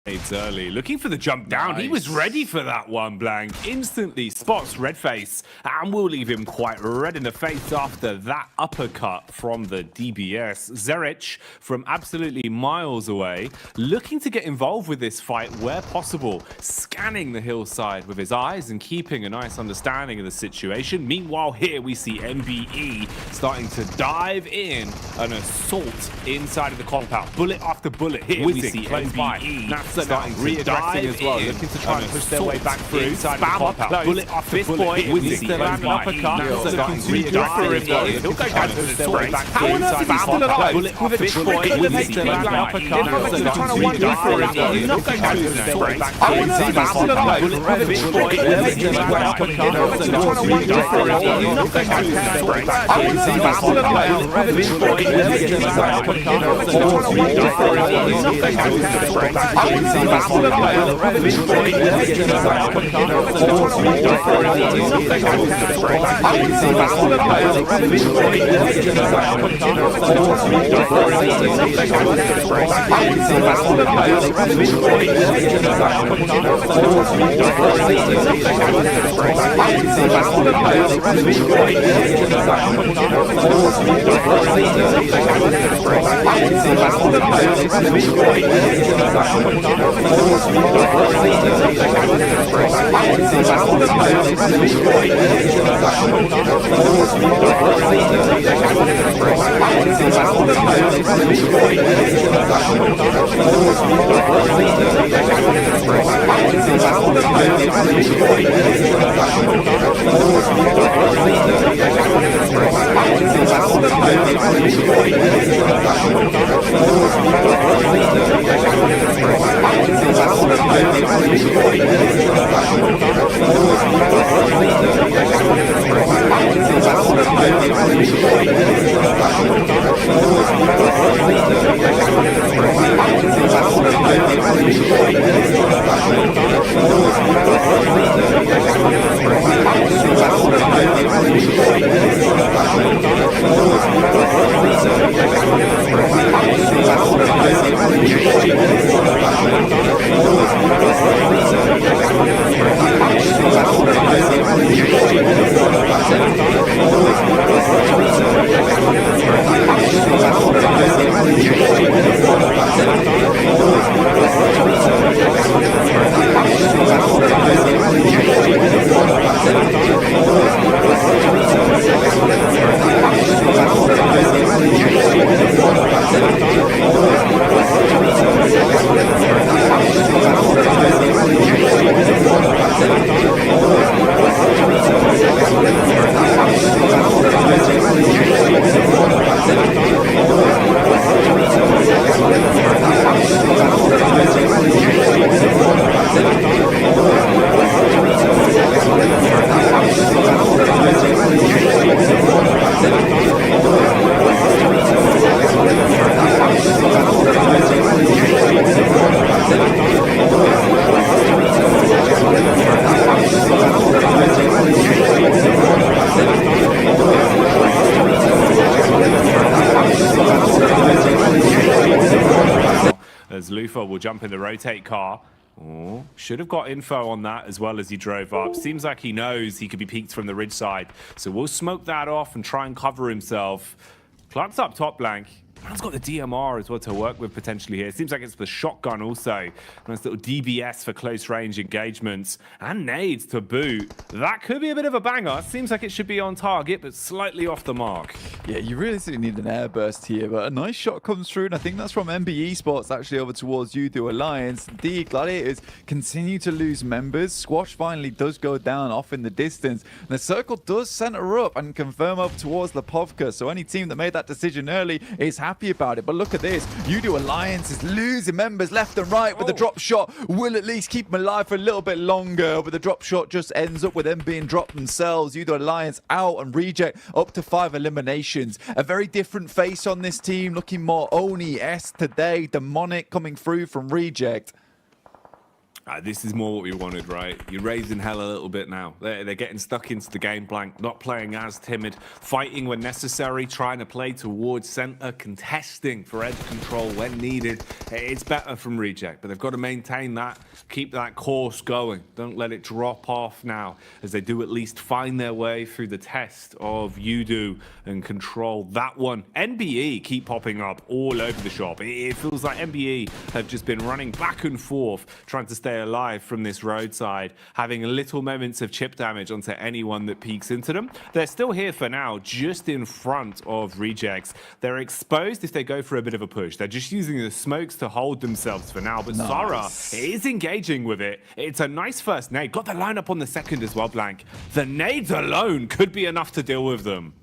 It's early, looking for the jump down. Nice. He was ready for that one, Blank. Instantly spots Redface and will leave him quite red in the face after that uppercut from the DBS. Zerich from absolutely miles away, looking to get involved with this fight where possible, scanning the hillside with his eyes and keeping a nice understanding of the situation. Meanwhile, here we see MBE starting to dive in an assault inside of the compound. Bullet after bullet here we see MBE. Starting reaggressing as well, looking to try and push their way back through inside the compound. Bullet after bullet, Wizzy lands an uppercut, looking to reaggressing as well. He'll go down to the spray. How on earth is he still alive? Bullet after bullet, Wizzy lands an uppercut, looking to try and one hit for him. He'll go down to the spray. How on earth is he still alive? Bullet after bullet, Wizzy lands an uppercut, looking to try and one hit for him. He'll go down to the spray. How on earth is he still alive? Bullet after bullet, Wizzy lands an uppercut, looking to try and one hit for him. He'll go down to the spray. As Lufa will jump in the rotate car. Oh, should have got info on that as well as he drove up. Seems like he knows he could be peeked from the ridge side. So we'll smoke that off and try and cover himself. Clark's up top, Blank. Man's got the DMR as well to work with potentially here. It seems like it's the shotgun also. Nice little DBS for close range engagements. And nades to boot. That could be a bit of a banger. Seems like it should be on target, but slightly off the mark. Yeah, you really need an airburst here, but a nice shot comes through, and I think that's from MBE Sports actually over towards Udo Alliance. The Gladiators continue to lose members. Squash finally does go down off in the distance. And the circle does center up and confirm up towards Lipovka. So any team that made that decision early is happy about it. But look at this. Udo Alliance is losing members left and right, but the drop shot will at least keep them alive for a little bit longer. But the drop shot just ends up with them being dropped themselves. Udo Alliance out and Reject up to 5 eliminations. A very different face on this team, looking more Oni-esque today. Demonic coming through from Reject. This is more what we wanted, right? You're raising hell a little bit now. They're getting stuck into the game blank, not playing as timid, fighting when necessary, trying to play towards center, contesting for edge control when needed. It's better from Reject, but they've got to maintain that, keep that course going. Don't let it drop off now, as they do at least find their way through the test of Udo and control that one. NBE keep popping up all over the shop. It feels like NBE have just been running back and forth, trying to stay alive from this roadside, having little moments of chip damage onto anyone that peeks into them. They're still here for now, just in front of Rejects. They're exposed if they go for a bit of a push. They're just using the smokes to hold themselves for now, but Zara is engaging with it. It's a nice first nade. Got the lineup on the second as well, Blank. The nades alone could be enough to deal with them.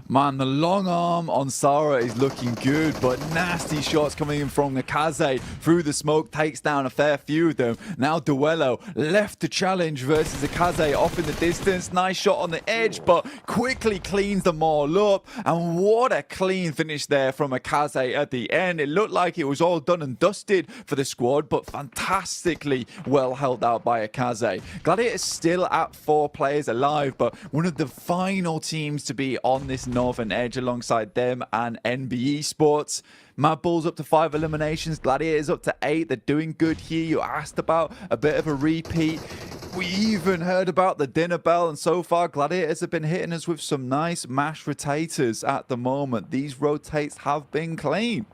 Man, the long arm on Sarah is looking good, but nasty shots coming in from Nakaze through the smoke, takes down a fair few of them. Now Duello left to challenge versus Nakaze off in the distance. Nice shot on the edge, but quickly cleans them all up. And what a clean finish there from Nakaze at the end. It looked like it was all done and dusted for the squad, but fantastically well held out by Nakaze. Gladiator is still at 4 players alive, but one of the final teams to be on this northern edge alongside them and NBE Sports. Mad Bulls up to 5 eliminations. Gladiators up to 8. They're doing good here. You asked about a bit of a repeat. We even heard about the dinner bell, and so far Gladiators have been hitting us with some nice mashed rotators at the moment. These rotates have been clean.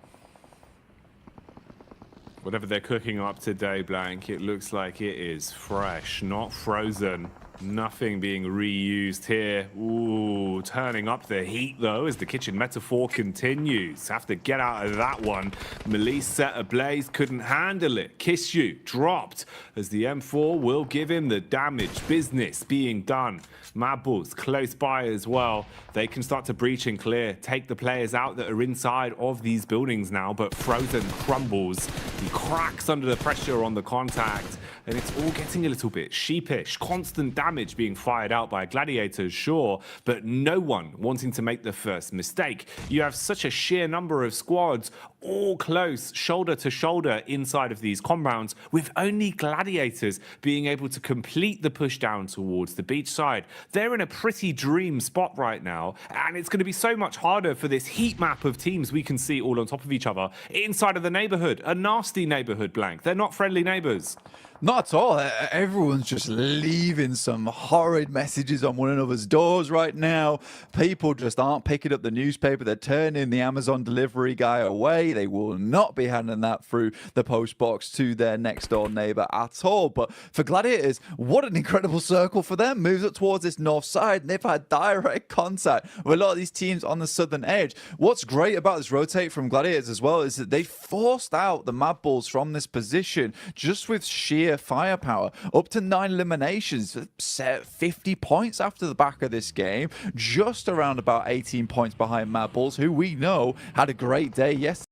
Whatever they're cooking up today, Blank, it looks like it is fresh, not frozen. Nothing being reused here. Ooh, turning up the heat, though, as the kitchen metaphor continues. Have to get out of that one. Melise set ablaze, couldn't handle it. Kiss You dropped, as the M4 will give him the damage. Business being done. Mad Bulls close by as well. They can start to breach and clear. Take the players out that are inside of these buildings now, but Frozen crumbles. He cracks under the pressure on the contact, and it's all getting a little bit sheepish. Constant damage being fired out by Gladiators, sure, but no one wanting to make the first mistake. You have such a sheer number of squads all close, shoulder to shoulder inside of these compounds, with only Gladiators being able to complete the push down towards the beach side. They're in a pretty dream spot right now, and it's going to be so much harder for this heat map of teams we can see all on top of each other inside of the neighborhood. A nasty neighborhood, Blank. They're not friendly neighbors. Not at all. Everyone's just leaving some horrid messages on one another's doors right now. People just aren't picking up the newspaper. They're turning the Amazon delivery guy away. They will not be handing that through the post box to their next door neighbor at all. But for Gladiators, what an incredible circle for them. Moves up towards this north side, and they've had direct contact with a lot of these teams on the southern edge. What's great about this rotate from Gladiators as well is that they forced out the Mad Bulls from this position just with sheer firepower. Up to 9 eliminations, set 50 points after the back of this game, just around about 18 points behind Mad Bulls, who we know had a great day yesterday.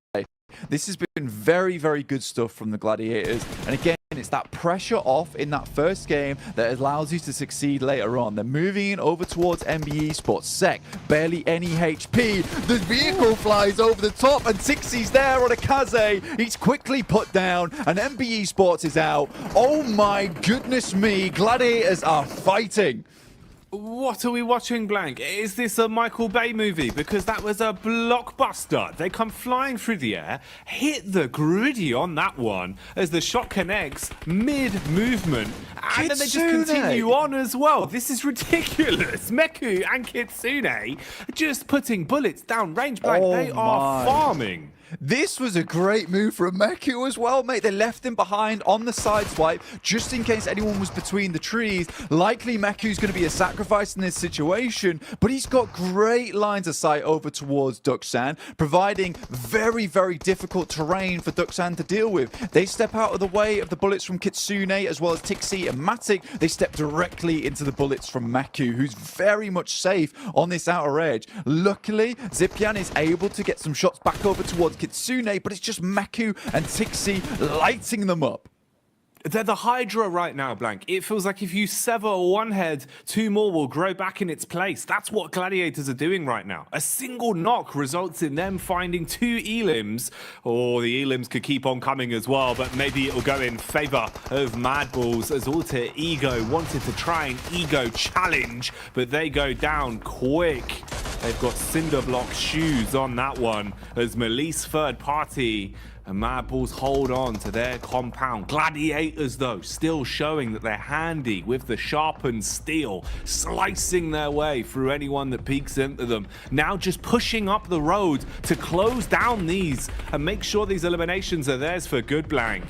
This has been very, very good stuff from the Gladiators, and again, it's that pressure off in that first game that allows you to succeed later on. They're moving in over towards NBE Sports. Sec, barely any HP. The vehicle flies over the top, and Tixie's there on a Kaze. He's quickly put down, and NBE Sports is out. Oh my goodness me, Gladiators are fighting. What are we watching, Blank? Is this a Michael Bay movie? Because that was a blockbuster. They come flying through the air, hit the griddy on that one as the shot connects mid-movement, and then they just continue on as well. This is ridiculous. Meku and Kitsune just putting bullets down range, Blank. They are farming. This was a great move from Meku as well, mate. They left him behind on the side swipe just in case anyone was between the trees. Likely Meku's going to be a sacrifice in this situation, but he's got great lines of sight over towards Duxan, providing very, very difficult terrain for Duxan to deal with. They step out of the way of the bullets from Kitsune as well as Tixie and Matic. They step directly into the bullets from Meku, who's very much safe on this outer edge. Luckily, Zipian is able to get some shots back over towards Kitsune, but it's just Meku and Tixie lighting them up. They're the Hydra right now, Blank. It feels like if you sever one head, two more will grow back in its place. That's what Gladiators are doing right now. A single knock results in them finding 2 elims, or the elims could keep on coming as well, but maybe it'll go in favor of Mad Balls as Alter Ego wanted to try an ego challenge, but they go down quick. They've got cinder block shoes on that one as Melise third party and Mad Balls hold on to their compound. Gladiators, though, still showing that they're handy with the sharpened steel, slicing their way through anyone that peeks into them. Now just pushing up the road to close down these and make sure these eliminations are theirs for good, Blank.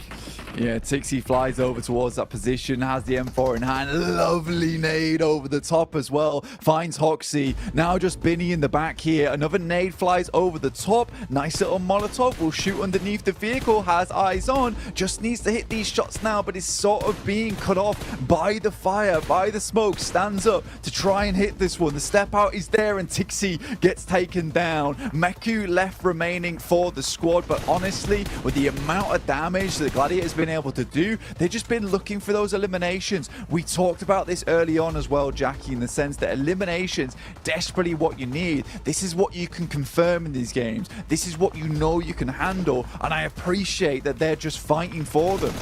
Yeah, Tixie flies over towards that position, has the M4 in hand. Lovely nade over the top as well. Finds Hoxie. Now just Binny in the back here. Another nade flies over the top. Nice little Molotov. Will shoot underneath the vehicle. Has eyes on. Just needs to hit these shots now, but is sort of being cut off by the fire, by the smoke. Stands up to try and hit this one. The step out is there and Tixie gets taken down. Meku left remaining for the squad, but honestly, with the amount of damage the Gladiators been able to do, they've just been looking for those eliminations. We talked about this early on as well, Jackie, in the sense that eliminations desperately what you need. This is what you can confirm in these games. This is what you know you can handle, and I appreciate that they're just fighting for them.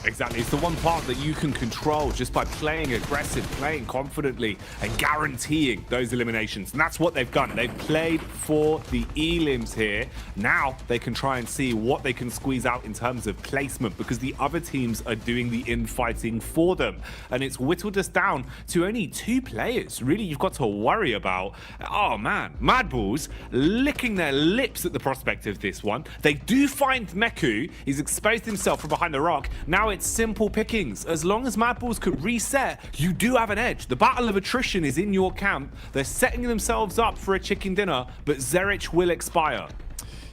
Exactly. It's the one part that you can control just by playing aggressive, playing confidently, and guaranteeing those eliminations. And that's what they've done. They've played for the elims here. Now they can try and see what they can squeeze out in terms of placement, because the other teams are doing the infighting for them. And it's whittled us down to only 2 players, really, you've got to worry about. Oh man, Mad Balls licking their lips at the prospect of this one. They do find Meku. He's exposed himself from behind the rock. Now it's simple pickings. As long as Mad Balls could reset, you do have an edge. The battle of attrition is in your camp. They're setting themselves up for a chicken dinner, but Zerich will expire.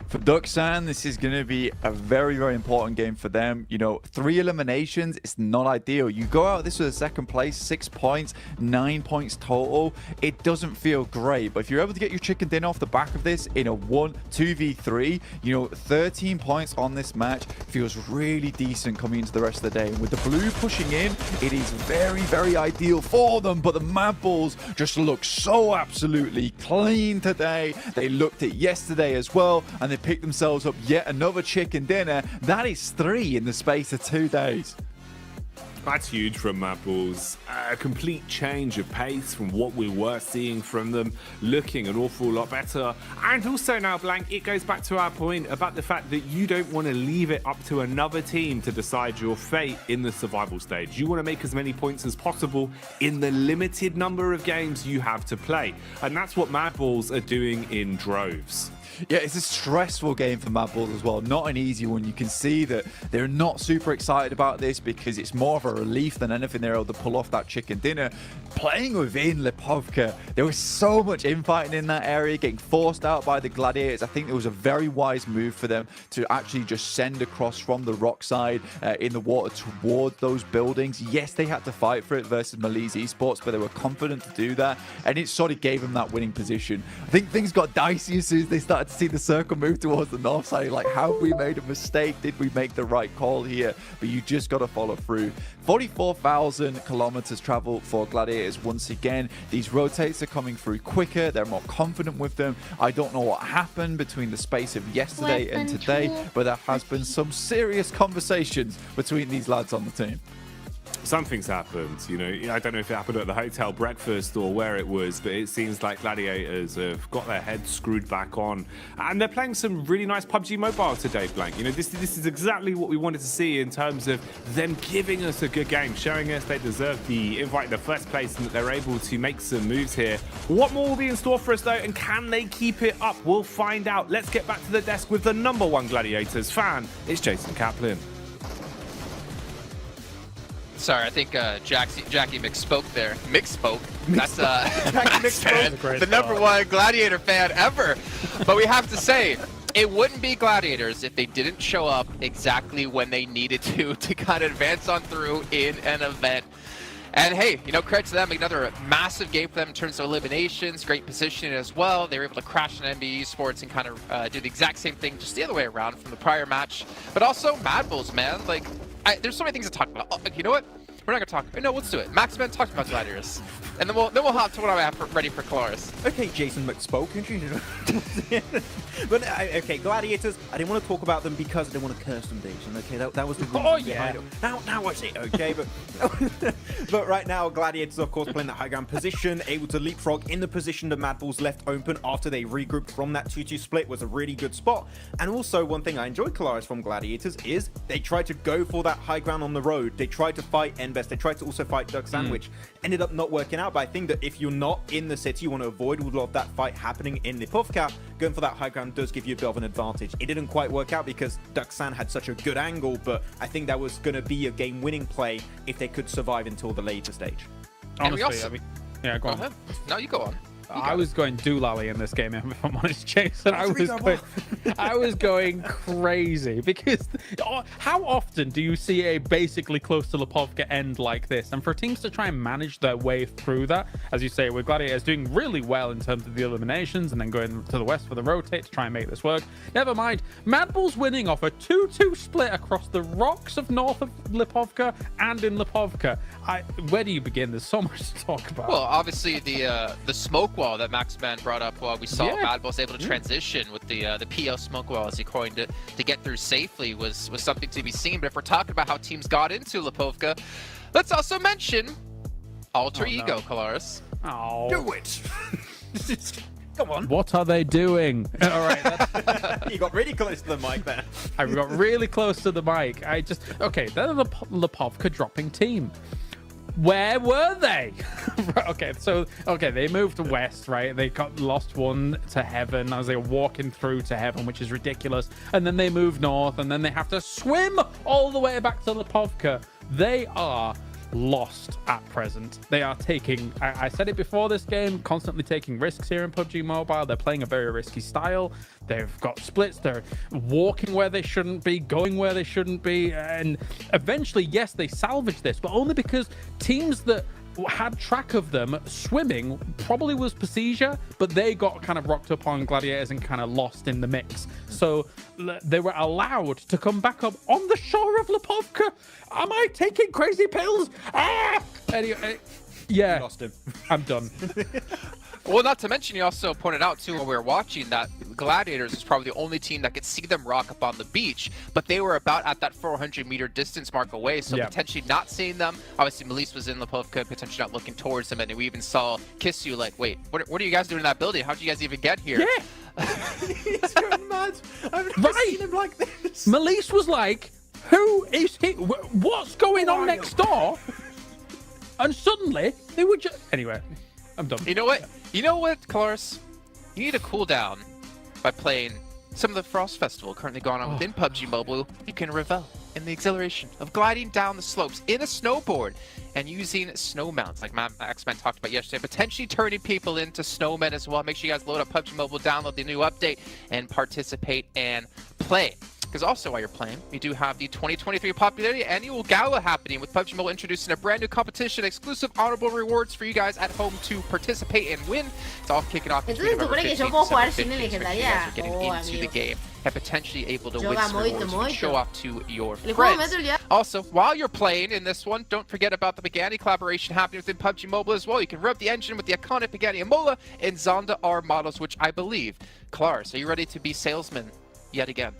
For Duxan, this is going to be a very, very important game for them. You know, 3 eliminations, it's not ideal. You go out this with a second place, 6 points, 9 points total. It doesn't feel great, but if you're able to get your chicken dinner off the back of this in a 2v3, you know, 13 points on this match feels really decent coming into the rest of the day. And with the blue pushing in, it is very, very ideal for them, but the Mad Balls just look so absolutely clean today. They looked at yesterday as well, and they picked themselves up yet another chicken dinner. That is 3 in the space of 2 days. That's huge from Mad Balls. A complete change of pace from what we were seeing from them, looking an awful lot better. And also now, Blank, it goes back to our point about the fact that you don't want to leave it up to another team to decide your fate in the survival stage. You want to make as many points as possible in the limited number of games you have to play. And that's what Mad Balls are doing in droves. Yeah, it's a stressful game for Mad Balls as well. Not an easy one. You can see that they're not super excited about this because it's more of a relief than anything they're able to pull off that chicken dinner. Playing within Lipovka, there was so much infighting in that area, getting forced out by the Gladiators. I think it was a very wise move for them to actually just send across from the rock side in the water toward those buildings. Yes, they had to fight for it versus Melise Esports, but they were confident to do that, and it sort of gave them that winning position. I think things got dicey as soon as they started to see the circle move towards the north side. Like, have we made a mistake? Did we make the right call here? But you just got to follow through. 44,000 kilometers travel for Gladiators once again. These rotates are coming through quicker. They're more confident with them. I don't know what happened between the space of yesterday and today, but there has been some serious conversations between these lads on the team. Something's happened, you know. I don't know if it happened at the hotel breakfast or where it was, but it seems like Gladiators have got their heads screwed back on, and they're playing some really nice PUBG Mobile today, Blank. You know, this is exactly what we wanted to see in terms of them giving us a good game, showing us they deserve the invite in the first place and that they're able to make some moves here. What more will be in store for us though, and can they keep it up? We'll find out. Let's get back to the desk with the #1 Gladiators fan. It's Jason Kaplan. Sorry, I think Jackie misspoke there. Mixspoke. That's the #1 Gladiator fan ever. But we have to say, it wouldn't be Gladiators if they didn't show up exactly when they needed to kind of advance on through in an event. And hey, you know, credit to them, another massive game for them in terms of eliminations, great positioning as well. They were able to crash an NBA Esports and kind of do the exact same thing just the other way around from the prior match. But also Mad Balls, man, like, there's so many things to talk about. Oh, you know what? We're not gonna talk. No, let's do it. Maxman talked about gladiators, and then we'll hop to what I have ready for Colaris. Okay, Jason McSpoke. But okay, gladiators. I didn't want to talk about them because I didn't want to curse them, Jason. Okay, that was the reason behind it. Now I see. Okay, but right now, gladiators, of course, playing the high ground position, able to leapfrog in the position that Mad Bulls left open after they regrouped from that 2-2 split was a really good spot. And also, one thing I enjoyed Colaris from gladiators is they tried to go for that high ground on the road. They tried to fight Envest. They tried to also fight Duck Sandwich. Ended up not working out, but I think that if you're not in the city, you want to avoid a lot of that fight happening in Lipovka. Going for that high ground does give you a bit of an advantage. It didn't quite work out because Duck Sand had such a good angle, but I think that was going to be a game-winning play if they could survive until the later stage. Honestly, I mean, yeah, go on. ahead. No, you go on. I was going doolally in this game, if I'm honest, Jason. I was going crazy because how often do you see a basically close to Lipovka end like this? And for teams to try and manage their way through that, as you say, with Gladiators doing really well in terms of the eliminations and then going to the west for the rotate to try and make this work. Never mind, Mad Bulls winning off a 2-2 split across the rocks of north of Lipovka and in Lipovka. Where do you begin? There's so much to talk about. Well, obviously the smoke wall that Maxman brought up while we saw Mad Bulls able to transition with the PL smoke wall, as he coined it, to get through safely was something to be seen. But if we're talking about how teams got into Lipovka, let's also mention Alter Ego, Colaris. Oh. Do it! Come on. What are they doing? All right. You got really close to the mic there. I got really close to the mic. Okay, they're the Lipovka dropping team. Where were they? Okay, they moved west, right? They got lost one to heaven as they were walking through to heaven, which is ridiculous. And then they moved north, and then they have to swim all the way back to Lipovka. They are lost at present. They are taking, I said it before this game, constantly taking risks here in PUBG Mobile. They're playing a very risky style. They've got splits. They're walking where they shouldn't be, going where they shouldn't be. And eventually, yes, they salvaged this, but only because teams that had track of them swimming probably was Pasija, but they got kind of rocked up on Gladiators and kind of lost in the mix. So they were allowed to come back up on the shore of Lipovka. Am I taking crazy pills? Anyway, yeah, You lost him. I'm done. Well, not to mention, you also pointed out, too, when we were watching, that Gladiators is probably the only team that could see them rock up on the beach, but they were about at that 400-meter distance mark away, so potentially not seeing them. Obviously, Melise was in Lipovka, potentially not looking towards them, and we even saw Kissu like, wait, what are you guys doing in that building? How did you guys even get here? Yeah. He's going mad. I've never seen him like this. Melise was like, who is he? What's going on next door? And suddenly, they were just... Anyway, I'm done. You know what? You know what, Colaris? You need to cool down by playing some of the Frost Festival currently going on within PUBG Mobile. You can revel in the exhilaration of gliding down the slopes in a snowboard and using snow mounts like Maxman talked about yesterday, potentially turning people into snowmen as well. Make sure you guys load up PUBG Mobile, download the new update, and participate and play. Because also while you're playing, we do have the 2023 Popularity Annual Gala happening with PUBG Mobile introducing a brand new competition, exclusive honorable rewards for you guys at home to participate and win. It's all kicking off between November 15th and December 15th, so make sure you guys are getting into the game and potentially able to win some rewards you can show off to your friends. Also, while you're playing in this one, don't forget about the Pagani collaboration happening within PUBG Mobile as well. You can rev the engine with the iconic Pagani Imola and Zonda R models, which I believe. Colaris, are you ready to be salesman yet again?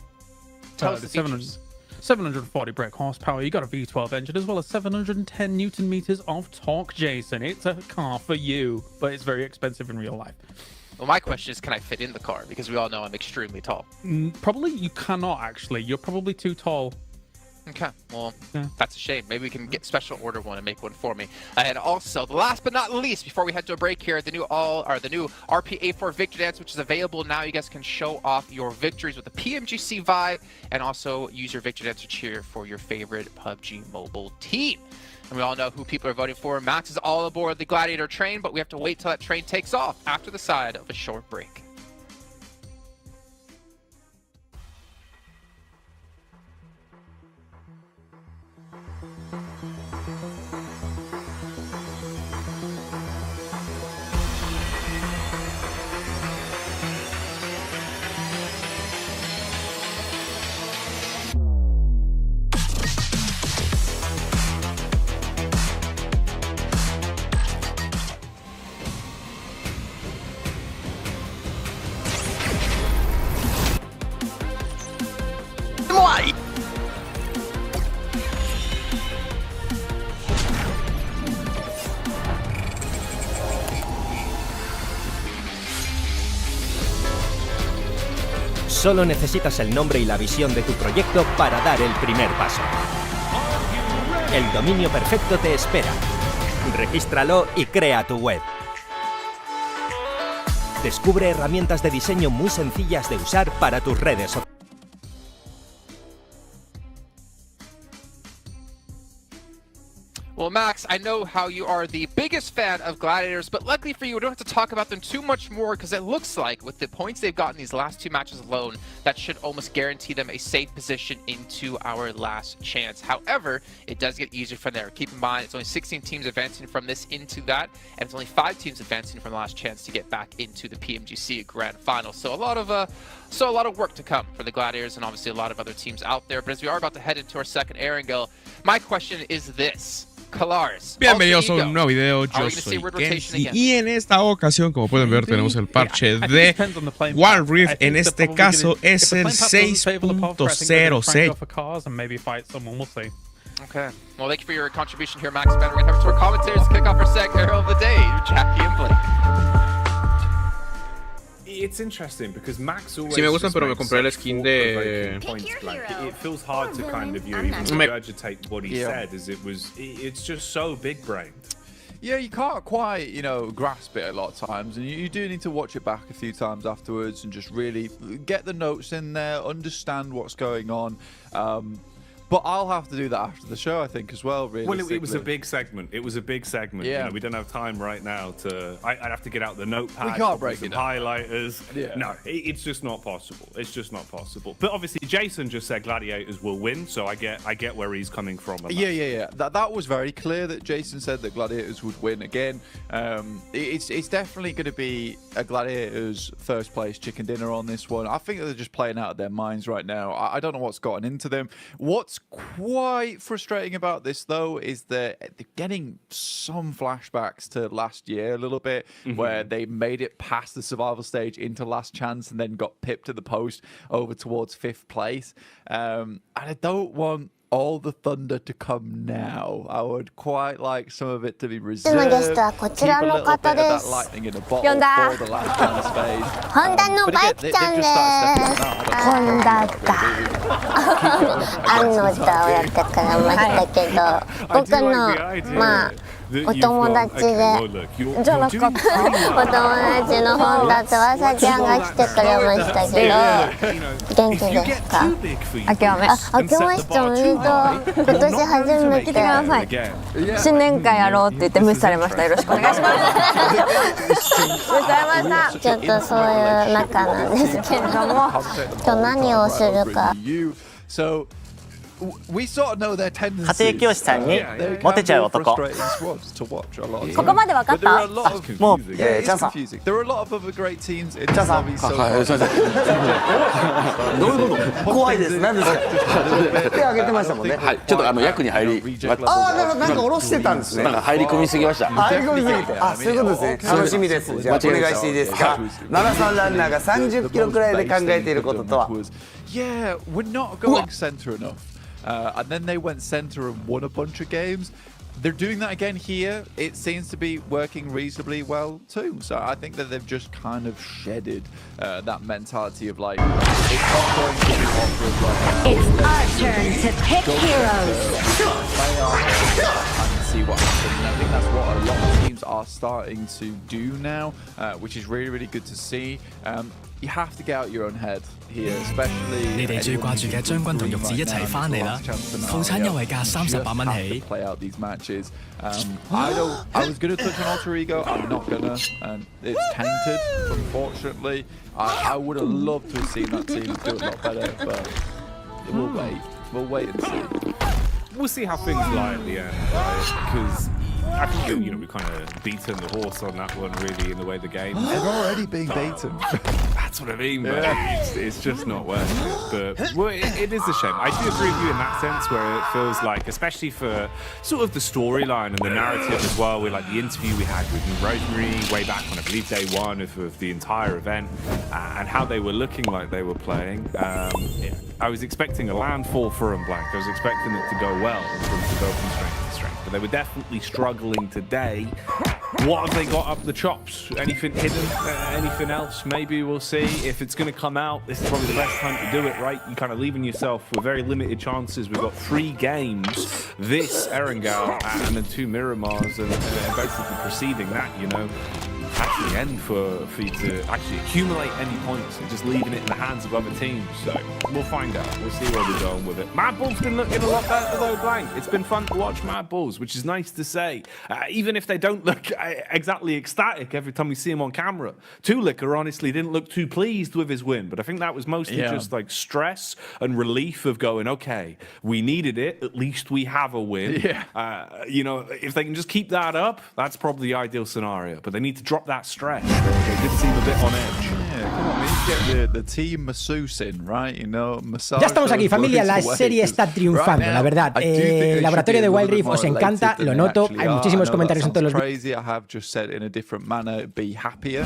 Tell us the 740 brake horsepower. You got a V12 engine as well as 710 Newton meters of torque, Jason. It's a car for you, but it's very expensive in real life. Well, my question is, can I fit in the car? Because we all know I'm extremely tall. Probably you cannot, actually. You're probably too tall. Okay, well, that's a shame. Maybe we can get special order one and make one for me. And also, the last but not least, before we head to a break here, the new RP84 Victory Dance, which is available now. You guys can show off your victories with the PMGC vibe and also use your Victory Dance to cheer for your favorite PUBG Mobile team. And we all know who people are voting for. Max is all aboard the Gladiator train, but we have to wait till that train takes off after the side of a short break. Solo necesitas el nombre y la visión de tu proyecto para dar el primer paso. El dominio perfecto te espera. Regístralo y crea tu web. Descubre herramientas de diseño muy sencillas de usar para tus redes sociales. Well, Max, I know how you are the biggest fan of Gladiators, but luckily for you, we don't have to talk about them too much more because it looks like with the points they've gotten these last 2 matches alone, that should almost guarantee them a safe position into our last chance. However, it does get easier from there. Keep in mind, it's only 16 teams advancing from this into that, and it's only 5 teams advancing from the last chance to get back into the PMGC Grand Final. So a lot of work to come for the Gladiators and obviously a lot of other teams out there. But as we are about to head into our second Erangel, my question is this. Bienvenidos a un nuevo video, yo soy Kenzie y en esta ocasión, como pueden ver, tenemos el parche de Wild Rift. En este caso es el 6.06. Okay. Well, thank you for your contribution here, Max. We're going to head to our commentators to kick off our second Arrow of the day, Jackie and Blake. It's interesting because Max always Sí me gustan, pero me compré el skin de It feels hard to kind of even regurgitate what he said, as it's just so big-brained. Yeah, you can't quite, grasp it a lot of times, and you do need to watch it back a few times afterwards and just really get the notes in there, understand what's going on. But I'll have to do that after the show, I think, as well, really. Well, it was a big segment. It was a big segment. Yeah. We don't have time right now to... I'd have to get out the notepad. We can't break it down. Highlighters. Yeah. No, it's just not possible. It's just not possible. But obviously, Jason just said Gladiators will win, so I get where he's coming from. Yeah. That was very clear that Jason said that Gladiators would win again. It's definitely going to be a Gladiators first place chicken dinner on this one. I think they're just playing out of their minds right now. I don't know what's gotten into them. What's quite frustrating about this, though, is that they're getting some flashbacks to last year a little bit, where they made it past the survival stage into last chance and then got pipped at the post over towards 5th place. And I don't want all the thunder to come now. I would quite like some of it to be reserved. Keep a little bit of that lightning in a bottle for the last chance phase. Hondaのバイクちゃんです。ホンダが案の定をやってくれましたけど、僕のお友達でじゃなかったお友達のホンダ翼ちゃんが来てくれましたけど、元気ですか？明けましておめでとう。今年初めて来てください。新年会やろうって言って無視されました。よろしくお願いします。無視されました。ちょっとそういう仲なんですけれども、今日何をするか。We sort of know their tendencies. 家庭教師さんにモテちゃう男。ここまで分かった？もう、チャンさん。There are a lot of other great teams in チャンさん。どういうこと？怖いです。何ですか？手挙げてましたもんね。はい。ちょっと役に入り。なんか下ろしてたんですね。なんか入り込みすぎました。入り込みすぎて。あ、そういうことですね。楽しみです。じゃあお願いしていいですか？73ランナーが30キロくらいで考えていることとは。Yeah, we're not going center enough. And then they went center and won a bunch of games. They're doing that again here. It seems to be working reasonably well too. So I think that they've just kind of shedded that mentality of like, it's not going to be offered like, it's our turn to pick heroes. And see what happens. And I think that's what a lot of teams are starting to do now, which is really, really good to see. You have to get out your own head here, especially. 你哋最掛住嘅將軍同玉子一齊翻嚟啦！套餐優惠價38蚊起。Play out these matches. I was gonna touch on Alter Ego. I'm not gonna, and it's tainted. Unfortunately, I would have loved to have seen that team do a lot better, but we'll wait. We'll wait and see. We'll see how things lie at the end, right? Because I think that, we've kind of beaten the horse on that one, really, in the way the game. They're already being beaten. That's what I mean, but it's just not worth it. But it is a shame. I do agree with you in that sense, where it feels like, especially for sort of the storyline and the narrative as well, with like the interview we had with Rosemary way back on, I believe, day one of the entire event, and how they were looking like they were playing. I was expecting a landfall for them, Black. I was expecting it to go well, and for them to go from strength to strength. but they were definitely struggling today. What have they got up the chops? Anything hidden? Anything else? Maybe we'll see. If it's going to come out, this is probably the best time to do it, right? You're kind of leaving yourself with very limited chances. We've got 3 games, this Erangel and then 2 Miramars, and basically preceding that, you know, at the end for you to actually accumulate any points and just leaving it in the hands of other teams. So we'll find out. We'll see where we're going with it. Mad Bull's been looking a lot better though, Blank. It's been fun to watch Mad Bulls, which is nice to say. Even if they don't look exactly ecstatic every time we see him on camera. Tulicker honestly didn't look too pleased with his win, but I think that was mostly just like stress and relief of going, okay, we needed it. At least we have a win. Yeah. You know, if they can just keep that up, that's probably the ideal scenario. But they need to drop that stress. They did seem a bit on edge. Yeah, come on, we need to get the team masseuse in, right? You know, ya estamos aquí, familia. La serie está triunfando, la verdad. El laboratorio de Wild Rift os encanta, lo noto. Hay muchísimos comentarios en todos los vídeos. I have just said in a different manner, be happier,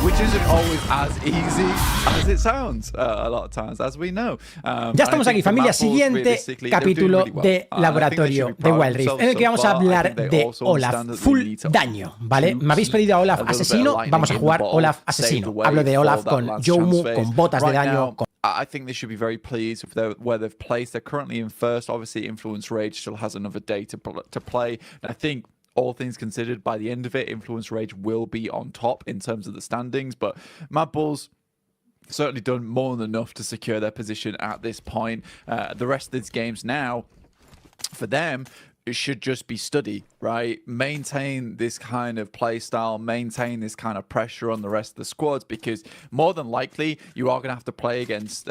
which isn't always as easy as it sounds a lot of times, as we know. Ya estamos aquí, familia. Siguiente capítulo de laboratorio de Wild Rift, en el que vamos a hablar de Olaf full daño, ¿vale? Me habéis pedido a Olaf asesino, vamos a jugar Olaf asesino. Hablo de Olaf con Yomu, con botas de daño. I think they should be very pleased with where they've placed. They're currently in first. Obviously, Influence Rage still has another day to play. And I think, all things considered, by the end of it, Influence Rage will be on top in terms of the standings. But Mad Bulls certainly done more than enough to secure their position at this point. The rest of these games now, for them, it should just be study, right? Maintain this kind of play style, maintain this kind of pressure on the rest of the squads, because more than likely you are going to have to play against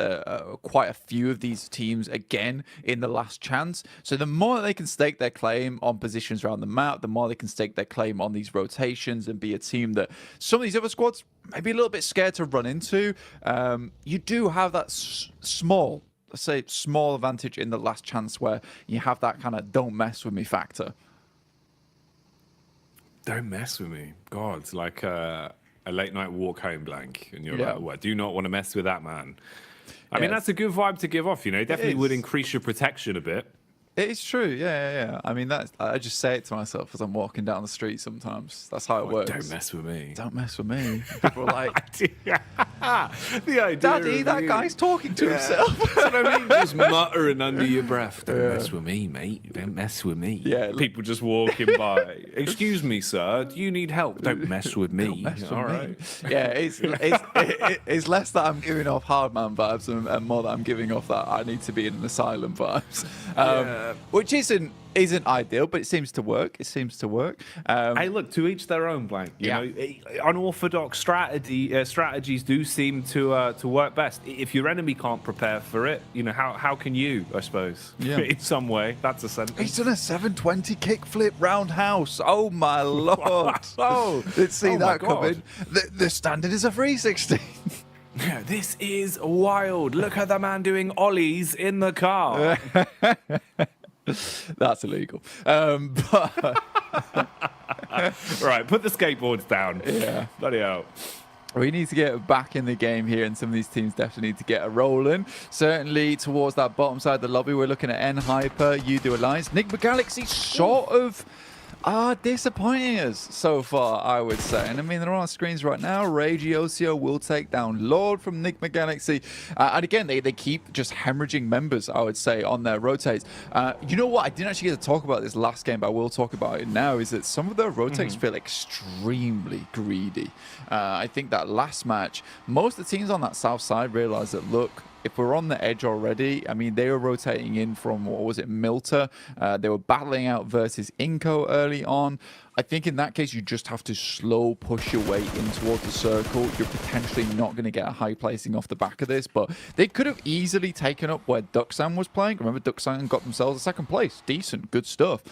quite a few of these teams again in the last chance. So the more they can stake their claim on positions around the map, the more they can stake their claim on these rotations and be a team that some of these other squads may be a little bit scared to run into. You do have that small advantage in the last chance where you have that kind of don't mess with me factor. Don't mess with me. God, it's like a late night walk home, Blank. And you're like, well, I do not want to mess with that man. I mean, that's a good vibe to give off, you know. It definitely would increase your protection a bit. It's true, yeah. I mean, I just say it to myself as I'm walking down the street sometimes. That's how it works. Don't mess with me. Don't mess with me. People are like, the idea Daddy, that guy's talking to himself. That's what I mean. Just muttering under your breath. Don't mess with me, mate. Don't mess with me. Yeah. People just walking by. Excuse me, sir. Do you need help? Don't mess with me. Don't mess with me. Yeah, it's less that I'm giving off hard man vibes and more that I'm giving off that I need to be in an asylum vibes. Which isn't ideal, but it seems to work. Hey, look, to each their own, Blank. You know, unorthodox strategies do seem to work best. If your enemy can't prepare for it, you know, how can you? I suppose. Yeah. In some way, that's a sentence. He's done a 720 kickflip roundhouse. Oh my lord! Oh, let's see that coming. The standard is a 360. Yeah, this is wild. Look at the man doing ollies in the car. That's illegal. But right, put the skateboards down. Yeah. Bloody hell. We need to get back in the game here, and some of these teams definitely need to get a rolling. Certainly towards that bottom side of the lobby, we're looking at N-Hyper, Udo Alliance. Enigma Galaxy sort of are disappointing us so far, I would say. And I mean, they're on our screens right now. Regiocio will take down Lord from Enigma Galaxy. And again, they keep just hemorrhaging members, I would say, on their rotates. You know what? I didn't actually get to talk about this last game, but I will talk about it now, is that some of their rotates feel extremely greedy. I think that last match, most of the teams on that south side realized that, look, if we're on the edge already, I mean, they were rotating in from, what was it, Milta. They were battling out versus Inco early on. I think in that case, you just have to slow push your way in towards the circle. You're potentially not going to get a high placing off the back of this, but they could have easily taken up where Duxan was playing. Remember, Duxan got themselves a second place. Decent, good stuff.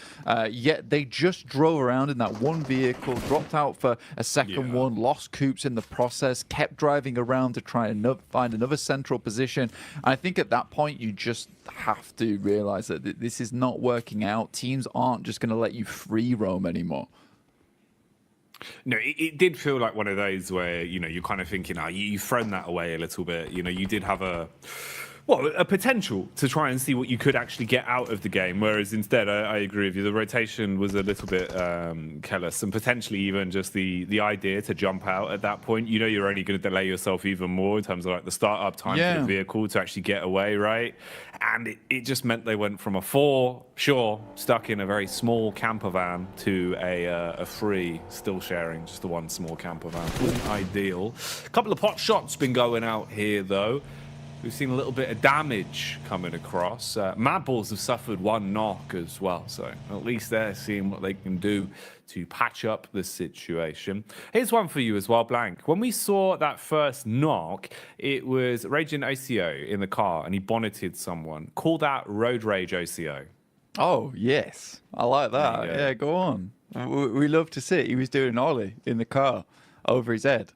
Yet they just drove around in that one vehicle, dropped out for a second one, lost Coops in the process, kept driving around to try and find another central position. I think at that point, you just have to realize that this is not working out. Teams aren't just going to let you free roam anymore. No, it did feel like one of those where, you know, you're kind of thinking, you've thrown that away a little bit. You know, you did have a Well, a potential to try and see what you could actually get out of the game, whereas instead, I agree with you, the rotation was a little bit careless, and potentially even just the idea to jump out at that point. You know, you're only going to delay yourself even more in terms of like the startup time for the vehicle to actually get away, right? And it just meant they went from a 4, sure, stuck in a very small camper van to a 3, still sharing just the one small camper van. Wasn't ideal. A couple of pot shots been going out here, though. We've seen a little bit of damage coming across. Mad Balls have suffered 1 knock as well, so at least they're seeing what they can do to patch up the situation. Here's one for you as well, Blank. When we saw that first knock, it was Raging OCO in the car, and he bonneted someone. Call that Road Rage OCO. Oh, yes. I like that. Yeah, go on. We love to see it. He was doing an ollie in the car over his head.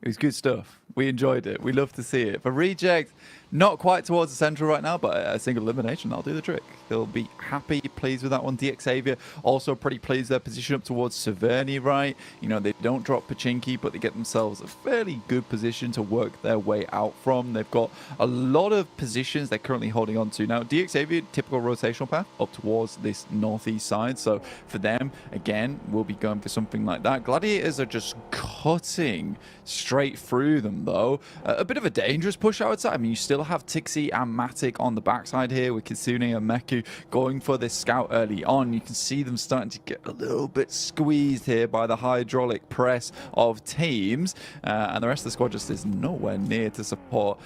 It was good stuff. We enjoyed it. We love to see it. For Reject, not quite towards the central right now, but a single elimination, that'll do the trick. They'll be happy, pleased with that one. DX Xavier also pretty pleased. Their position up towards Severny, right? You know, they don't drop Pachinki, but they get themselves a fairly good position to work their way out from. They've got a lot of positions they're currently holding on to. Now, DX Xavier, typical rotational path up towards this northeast side. So for them, again, we'll be going for something like that. Gladiators are just cutting straight through them, though. A bit of a dangerous push, I would say. I mean, you still have Tixie and Matic on the backside here with Kitsune and Meku going for this scout early on. You can see them starting to get a little bit squeezed here by the hydraulic press of teams, and the rest of the squad just is nowhere near to support.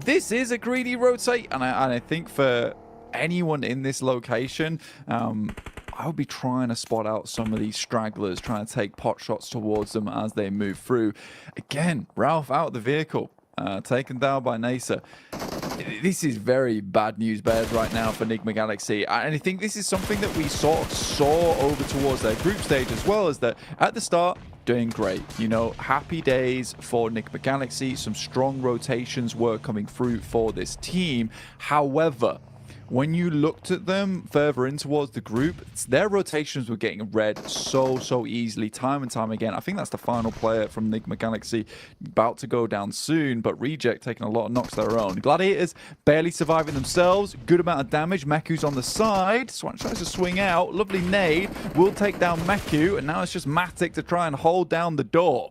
This is a greedy rotate, and I think for anyone in this location, I would be trying to spot out some of these stragglers, trying to take pot shots towards them as they move through. Again, Ralph out of the vehicle, taken down by Nasa. This is very bad news bears right now for Enigma Galaxy, and I think this is something that we saw over towards their group stage as well, as that at the start, doing great. You know, happy days for Enigma Galaxy. Some strong rotations were coming through for this team. However, when you looked at them further in towards the group, their rotations were getting read so easily, time and time again. I think that's the final player from Enigma Galaxy, about to go down soon, but Reject taking a lot of knocks of their own. Gladiators barely surviving themselves, good amount of damage. Meku's on the side, Swan tries to swing out, lovely nade, will take down Meku, and now it's just Matic to try and hold down the door.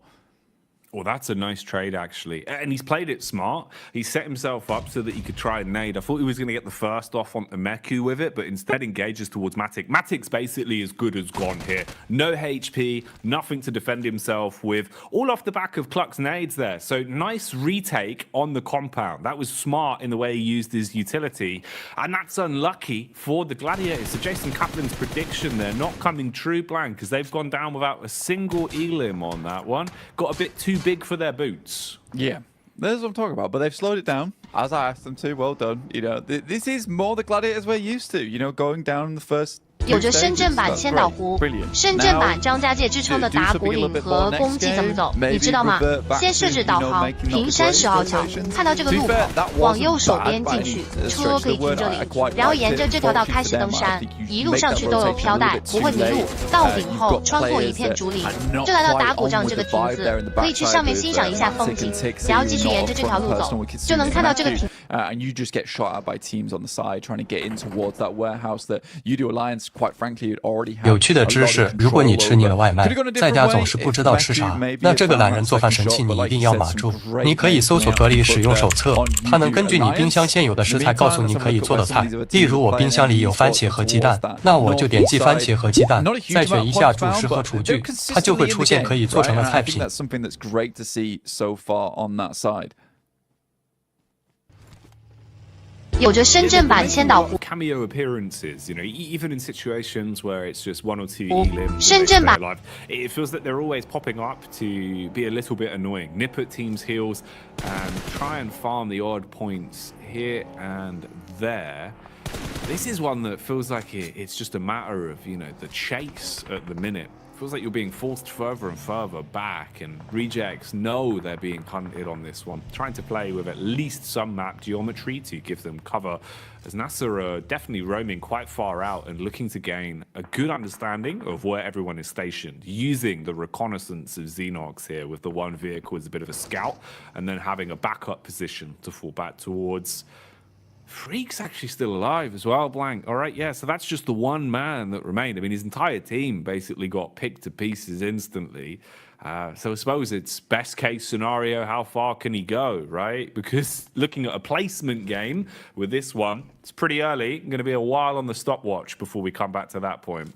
Well, that's a nice trade, actually. And he's played it smart. He set himself up so that he could try and nade. I thought he was going to get the first off on the Meku with it, but instead engages towards Matic. Matic's basically as good as gone here. No HP, nothing to defend himself with. All off the back of Cluck's nades there. So nice retake on the compound. That was smart in the way he used his utility. And that's unlucky for the Gladiators. So Jason Kaplan's prediction there not coming true, Blank, because they've gone down without a single elim on that one. Got a bit too big for their boots. Yeah, that's what I'm talking about. But they've slowed it down, as I asked them to. Well done. You know, this is more the Gladiators we're used to. You know, going down in the first. 有着深圳版千岛湖、深圳版张家界之称的打鼓岭和公鸡怎么走，你知道吗？先设置导航，平山10号桥，看到这个路口，往右手边进去，车可以停这里，然后沿着这条道开始登山，一路上去都有飘带，不会迷路。到顶后穿过一片竹林，就来到打鼓杖这个亭子，可以去上面欣赏一下风景，然后继续沿着这条路走，就能看到这个亭。And you just get shot at by teams on the side trying to get in towards that warehouse that UDO Alliance, quite frankly, already have. 有趣的知识：如果你吃腻了外卖，在家总是不知道吃啥，那这个懒人做饭神器你一定要码住。你可以搜索格里使用手册，它能根据你冰箱现有的食材告诉你可以做的菜。例如我冰箱里有番茄和鸡蛋，那我就点击番茄和鸡蛋，再选一下主食和厨具，它就会出现可以做成的菜品。有着深圳版千岛湖 cameo appearances, you know, even in situations where it's just 1 or 2 elims, 深圳版 it feels that they're always popping up to be a little bit annoying, nip at teams' heels and try and farm the odd points here and there. This is one that feels like it's just a matter of, you know, the chase at the minute. Feels like you're being forced further and further back, and Rejects know they're being hunted on this one, trying to play with at least some map geometry to give them cover, as NASA are definitely roaming quite far out and looking to gain a good understanding of where everyone is stationed, using the reconnaissance of Xenox here with the one vehicle as a bit of a scout, and then having a backup position to fall back towards. Freak's actually still alive as well, Blank. All right, yeah, so that's just the one man that remained. I mean, his entire team basically got picked to pieces instantly. So I suppose it's best case scenario, how far can he go, right? Because looking at a placement game with this one, it's pretty early. Going to be a while on the stopwatch before we come back to that point.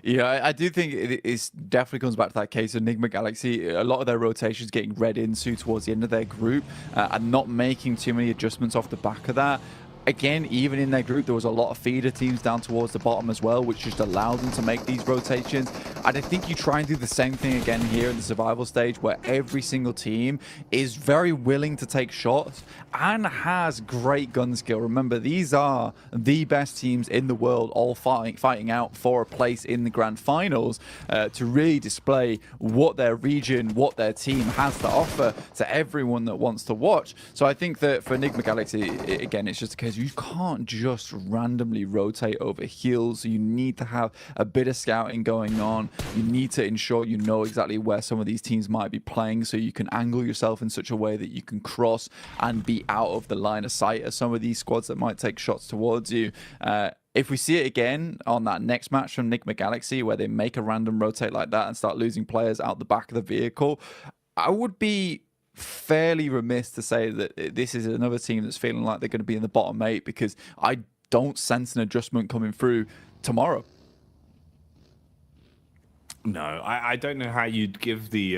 Yeah, I do think it definitely comes back to that case of Enigma Galaxy. A lot of their rotations getting read into towards the end of their group and not making too many adjustments off the back of that. Again, even in their group, there was a lot of feeder teams down towards the bottom as well, which just allowed them to make these rotations. And I think you try and do the same thing again here in the survival stage, where every single team is very willing to take shots and has great gun skill. Remember, these are the best teams in the world, all fighting out for a place in the grand finals to really display what their region, what their team has to offer to everyone that wants to watch. So I think that for Enigma Galaxy, again, it's just a case you can't just randomly rotate over heals. You need to have a bit of scouting going on. You need to ensure you know exactly where some of these teams might be playing, so you can angle yourself in such a way that you can cross and be out of the line of sight of some of these squads that might take shots towards you. If we see it again on that next match from Enigma Galaxy, where they make a random rotate like that and start losing players out the back of the vehicle, I would be fairly remiss to say that this is another team that's feeling like they're going to be in the bottom 8, because I don't sense an adjustment coming through tomorrow. No, I don't know how you'd give the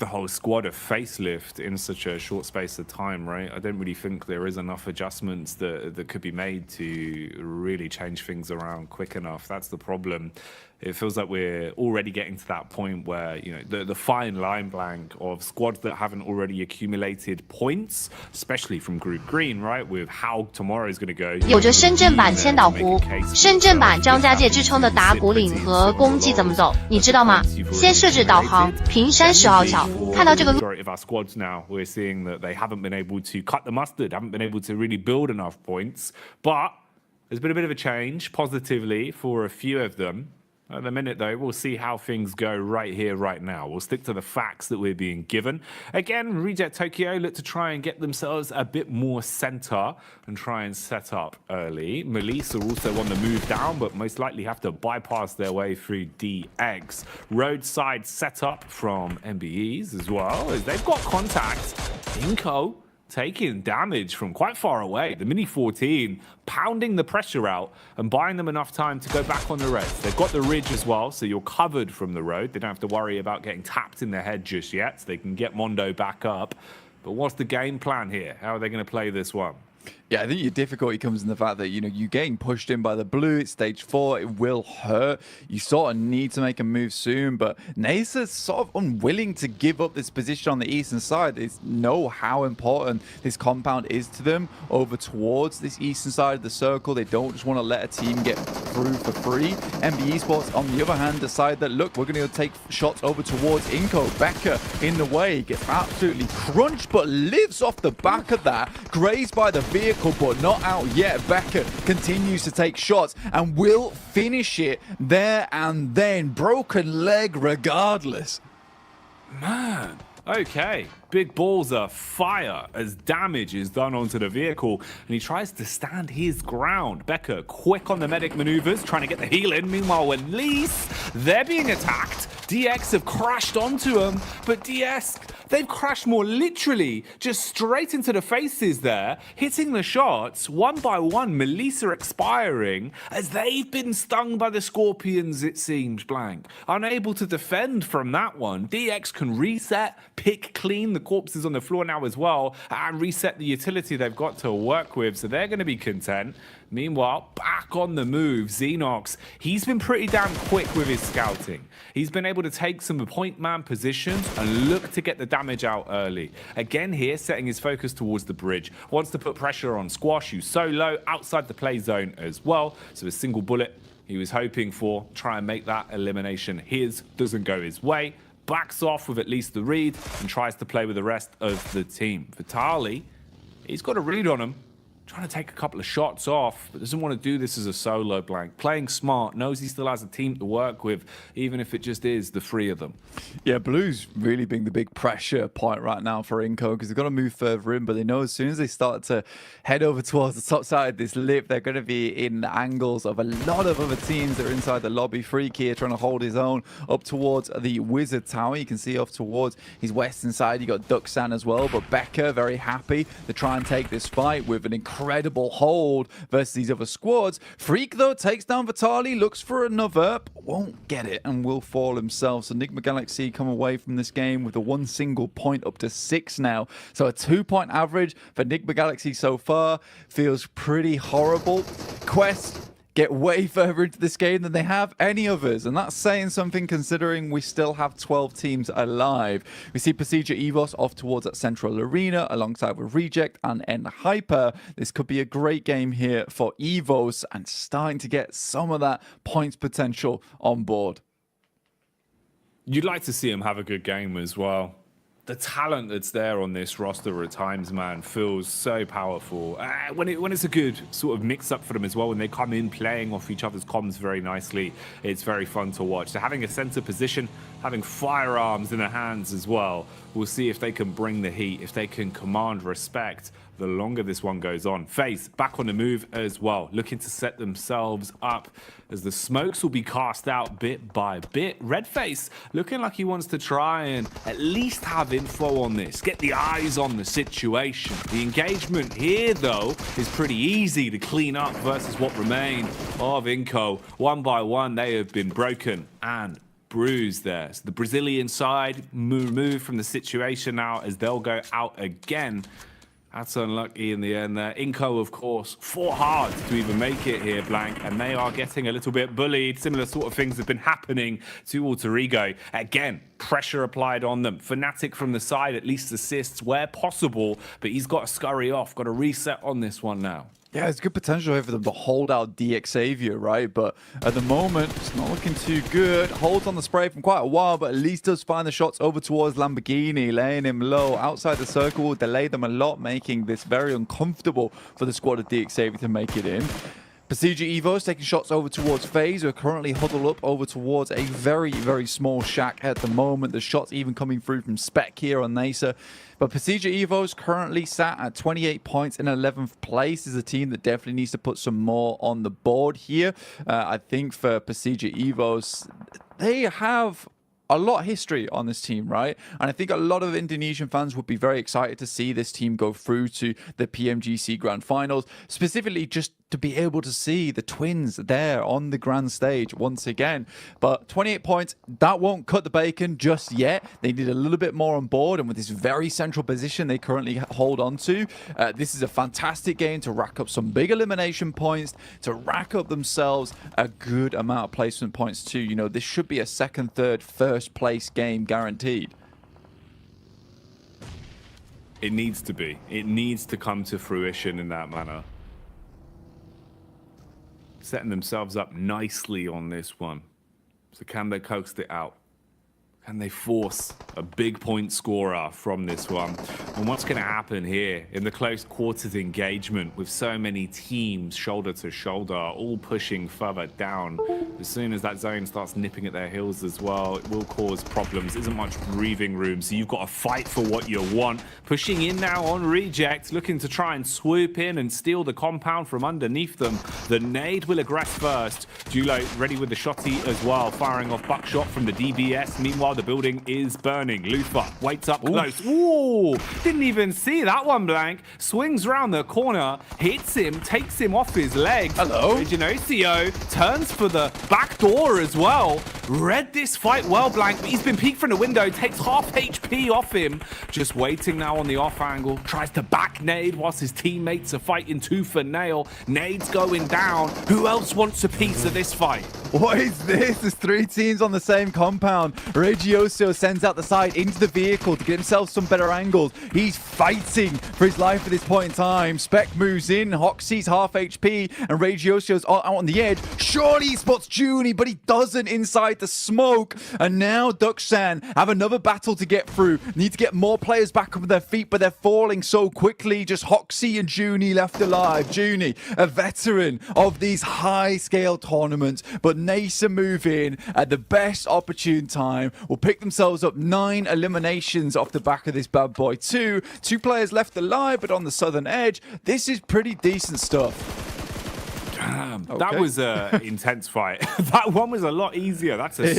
whole squad a facelift in such a short space of time, right? I don't really think there is enough adjustments that could be made to really change things around quick enough. That's the problem. It feels like we're already getting to that point where, you know, the fine line, Blank, of squads that haven't already accumulated points, especially from Group Green, right? With how tomorrow is going to go. 有着深圳版千岛湖、深圳版张家界之称的打鼓岭和公鸡怎么走，你知道吗？先设置导航，平山10号桥，看到这个路。 Majority of our squads now, we're seeing that they haven't been able to cut the mustard, haven't been able to really build enough points. But there's been a bit of a change positively for a few of them. At the minute, though, we'll see how things go right here, right now. We'll stick to the facts that we're being given. Again, Reject Tokyo look to try and get themselves a bit more center and try and set up early. Melissa also on the move down, but most likely have to bypass their way through DX. Roadside setup from MBEs as well, as they've got contact. Inko taking damage from quite far away. The Mini 14 pounding the pressure out and buying them enough time to go back on the res. They've got the ridge as well, so you're covered from the road. They don't have to worry about getting tapped in the head just yet, so they can get Mondo back up. But what's the game plan here? How are they going to play this one? Yeah, I think your difficulty comes in the fact that, you know, you're getting pushed in by the blue. It's stage 4. It will hurt. You sort of need to make a move soon, but Nasa's sort of unwilling to give up this position on the eastern side. They know how important this compound is to them over towards this eastern side of the circle. They don't just want to let a team get through for free. MBE Sports, on the other hand, decide that, look, we're going to take shots over towards Inko. Becker in the way, gets absolutely crunched, but lives off the back of that. Grazed by the vehicle, but not out yet. Becker continues to take shots and will finish it there and then. Broken leg regardless. Man, okay. Big balls are fire as damage is done onto the vehicle, and he tries to stand his ground. Becker quick on the medic maneuvers, trying to get the heal in. Meanwhile, when Lease, they're being attacked. DX have crashed onto him, but DS, they've crashed more literally just straight into the faces there, hitting the shots one by one. Melissa expiring as they've been stung by the Scorpions, it seems, Blank. Unable to defend from that one. DX can reset, pick clean the corpses on the floor now as well, and reset the utility they've got to work with, so they're going to be content. Meanwhile, back on the move, Xenox, he's been pretty damn quick with his scouting. He's been able to take some point man positions and look to get the damage out early. Again here, setting his focus towards the bridge. Wants to put pressure on Squash, who's solo, outside the play zone as well. So a single bullet he was hoping for, try and make that elimination his, doesn't go his way. Backs off with at least the read and tries to play with the rest of the team. Vitali, he's got a read on him. trying to take a couple of shots off, but doesn't want to do this as a solo blank. Playing smart, knows he still has a team to work with, even if it just is the three of them. Yeah, Blue's really being the big pressure point right now for Inco because they've got to move further in, but they know as soon as they start to head over towards the top side of this lip, they're going to be in angles of a lot of other teams that are inside the lobby. Freak here trying to hold his own up towards the Wizard Tower. You can see off towards his western side, you got Duxan as well, but Becca very happy to try and take this fight with an incredible hold versus these other squads. Freak, though, takes down Vitali, looks for another, but won't get it and will fall himself. So Enigma Galaxy come away from this game with a one single point up to 6 now. So a 2-point average for Enigma Galaxy so far feels pretty horrible. Quest get way further into this game than they have any others, and that's saying something considering we still have 12 teams alive. We see Procedure Evos off towards that central arena alongside with Reject and Hyper. This could be a great game here for Evos and starting to get some of that points potential on board. You'd like to see him have a good game as well. The talent that's there on this roster at times, man, feels so powerful. When it's a good sort of mix-up for them as well, when they come in playing off each other's comms very nicely, it's very fun to watch. So having a center position, having firearms in their hands as well, we'll see if they can bring the heat, if they can command respect the longer this one goes on. FaZe back on the move as well, looking to set themselves up as the smokes will be cast out bit by bit. Redface looking like he wants to try and at least have info on this, get the eyes on the situation. The engagement here, though, is pretty easy to clean up versus what remained of Inco. One by one, they have been broken and bruised there. So the Brazilian side removed from the situation now as they'll go out again. That's unlucky in the end there. Inco, of course, fought hard to even make it here, Blank, and they are getting a little bit bullied. Similar sort of things have been happening to Alter Ego. Again, pressure applied on them. Fnatic from the side at least assists where possible, but he's got to scurry off, got to reset on this one now. Yeah, there's good potential here for them to hold out DXavier, right? But at the moment, it's not looking too good. Holds on the spray from quite a while, but at least does find the shots over towards Lamborghini, laying him low. Outside the circle will delay them a lot, making this very uncomfortable for the squad of DXavier to make it in. Procedure Evos taking shots over towards FaZe, who are currently huddled up over towards a very, very small shack at the moment. The shots even coming through from Spec here on Nasa. But Procedure Evos currently sat at 28 points in 11th place. Is a team that definitely needs to put some more on the board here. I think for Procedure Evos, they have a lot of history on this team, right? And I think a lot of Indonesian fans would be very excited to see this team go through to the PMGC Grand Finals, specifically just to be able to see the twins there on the grand stage once again. But 28 points, that won't cut the bacon just yet. They need a little bit more on board, and with this very central position they currently hold on to, this is a fantastic game to rack up some big elimination points, to rack up themselves a good amount of placement points too. You know, this should be a second, third, first place game guaranteed. It needs to be. It needs to come to fruition in that manner. Setting themselves up nicely on this one. So can they coax it out? Can they force a big point scorer from this one? And what's going to happen here in the close quarters engagement with so many teams shoulder to shoulder, all pushing further down? As soon as that zone starts nipping at their heels as well, it will cause problems. Isn't much breathing room, so you've got to fight for what you want. Pushing in now on Reject, looking to try and swoop in and steal the compound from underneath them. The nade will aggress first. Dulo ready with the shotty as well, firing off buckshot from the DBS. Meanwhile, the building is burning. Lufa waits up close. Ooh, didn't even see that one, Blank. Swings around the corner, hits him, takes him off his legs. Hello. Genocio turns for the back door as well. Read this fight well, Blank, but he's been peeked from the window, takes half HP off him. Just waiting now on the off angle. Tries to back nade whilst his teammates are fighting tooth and nail. Nade's going down. Who else wants a piece of this fight? What is this? There's 3 teams on the same compound. Regioso sends out the side into the vehicle to get himself some better angles. He's fighting for his life at this point in time. Spec moves in. Hoxie's half HP, and Regioso's out on the edge. Surely he spots Junie, but he doesn't inside the smoke. And now Duckshan have another battle to get through. Need to get more players back up on their feet, but they're falling so quickly. Just Hoxie and Junie left alive. Junie, a veteran of these high-scale tournaments, but Nasa move in at the best opportune time. Will pick themselves up 9 eliminations off the back of this bad boy. Two players left alive, but on the southern edge, this is pretty decent stuff. Damn, okay. That was an intense fight. That one was a lot easier. That's a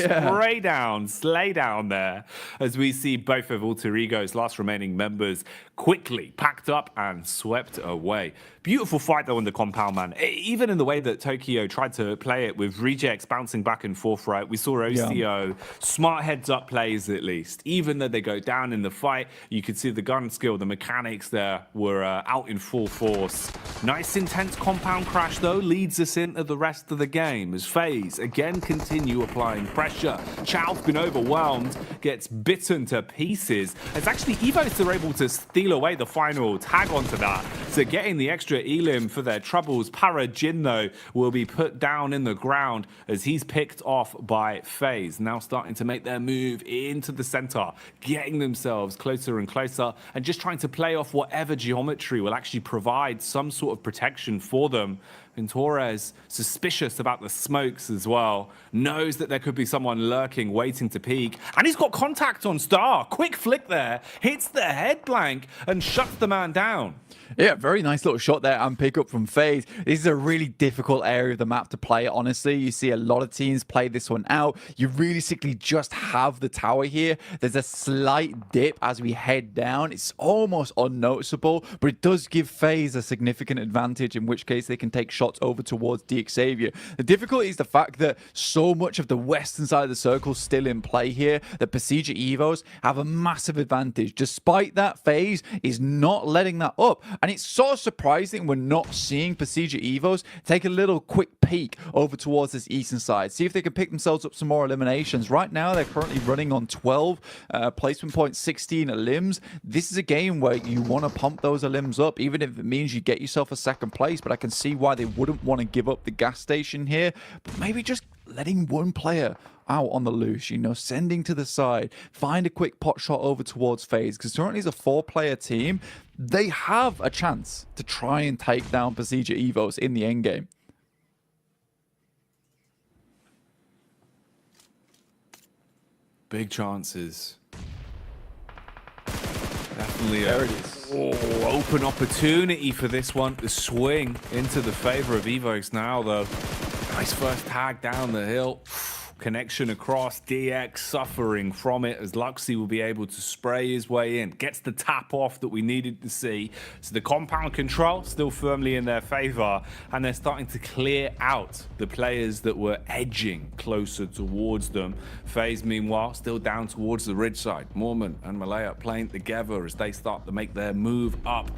slay down there, as we see both of Alter Ego's last remaining members quickly packed up and swept away. Beautiful fight, though, on the compound, man. Even in the way that Tokyo tried to play it with rejects bouncing back and forth, right? We saw OCO, smart heads-up plays, at least. Even though they go down in the fight, you could see the gun skill, the mechanics there were out in full force. Nice, intense compound crash, though, leads us into the rest of the game as FaZe again continue applying pressure. Chow's been overwhelmed, gets bitten to pieces. It's actually Evos are able to steal away the final tag onto that. So getting the extra elim for their troubles. Parajin, though, will be put down in the ground as he's picked off by FaZe. Now starting to make their move into the center, getting themselves closer and closer, and just trying to play off whatever geometry will actually provide some sort of protection for them. And Torres, suspicious about the smokes as well, knows that there could be someone lurking, waiting to peek. And he's got contact on Star. Quick flick there, hits the head blank and shuts the man down. Yeah, very nice little shot there and pick up from FaZe. This is a really difficult area of the map to play, honestly. You see a lot of teams play this one out. You realistically just have the tower here. There's a slight dip as we head down. It's almost unnoticeable, but it does give FaZe a significant advantage, in which case they can take shots over towards DXavier. The difficulty is the fact that so much of the western side of the circle is still in play here, that Pasija Evos have a massive advantage. Despite that, FaZe is not letting that up. And it's so surprising we're not seeing Pasija Evos take a little quick peek over towards this eastern side. See if they can pick themselves up some more eliminations. Right now, they're currently running on 12 placement points, 16 elims. This is a game where you want to pump those elims up, even if it means you get yourself a second place. But I can see why they wouldn't want to give up the gas station here. But maybe just letting one player out on the loose, you know, sending to the side, find a quick pot shot over towards FaZe, because currently it's a 4-player team. They have a chance to try and take down Pasija Evos in the endgame. Big chances. Definitely there it is. Open opportunity for this one. The swing into the favor of Evos now, though. Nice first tag down the hill. Connection across. DX suffering from it as Luxy will be able to spray his way in. Gets the tap off that we needed to see. So the compound control still firmly in their favor, and they're starting to clear out the players that were edging closer towards them. FaZe, meanwhile, still down towards the ridge side. Mormon and Malaya playing together as they start to make their move up.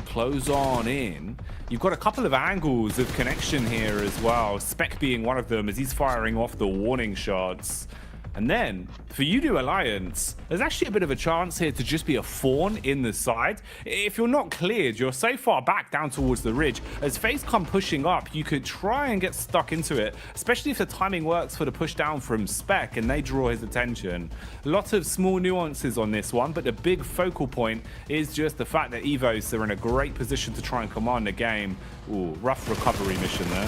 Close on in. You've got a couple of angles of connection here as well. Spec being one of them as he's firing off the warning shots. And then, for Udo Alliance, there's actually a bit of a chance here to just be a fawn in the side. If you're not cleared, you're so far back down towards the ridge. As FaZe come pushing up, you could try and get stuck into it, especially if the timing works for the push down from Spec and they draw his attention. Lots of small nuances on this one, but the big focal point is just the fact that Evos are in a great position to try and command the game. Ooh, rough recovery mission there.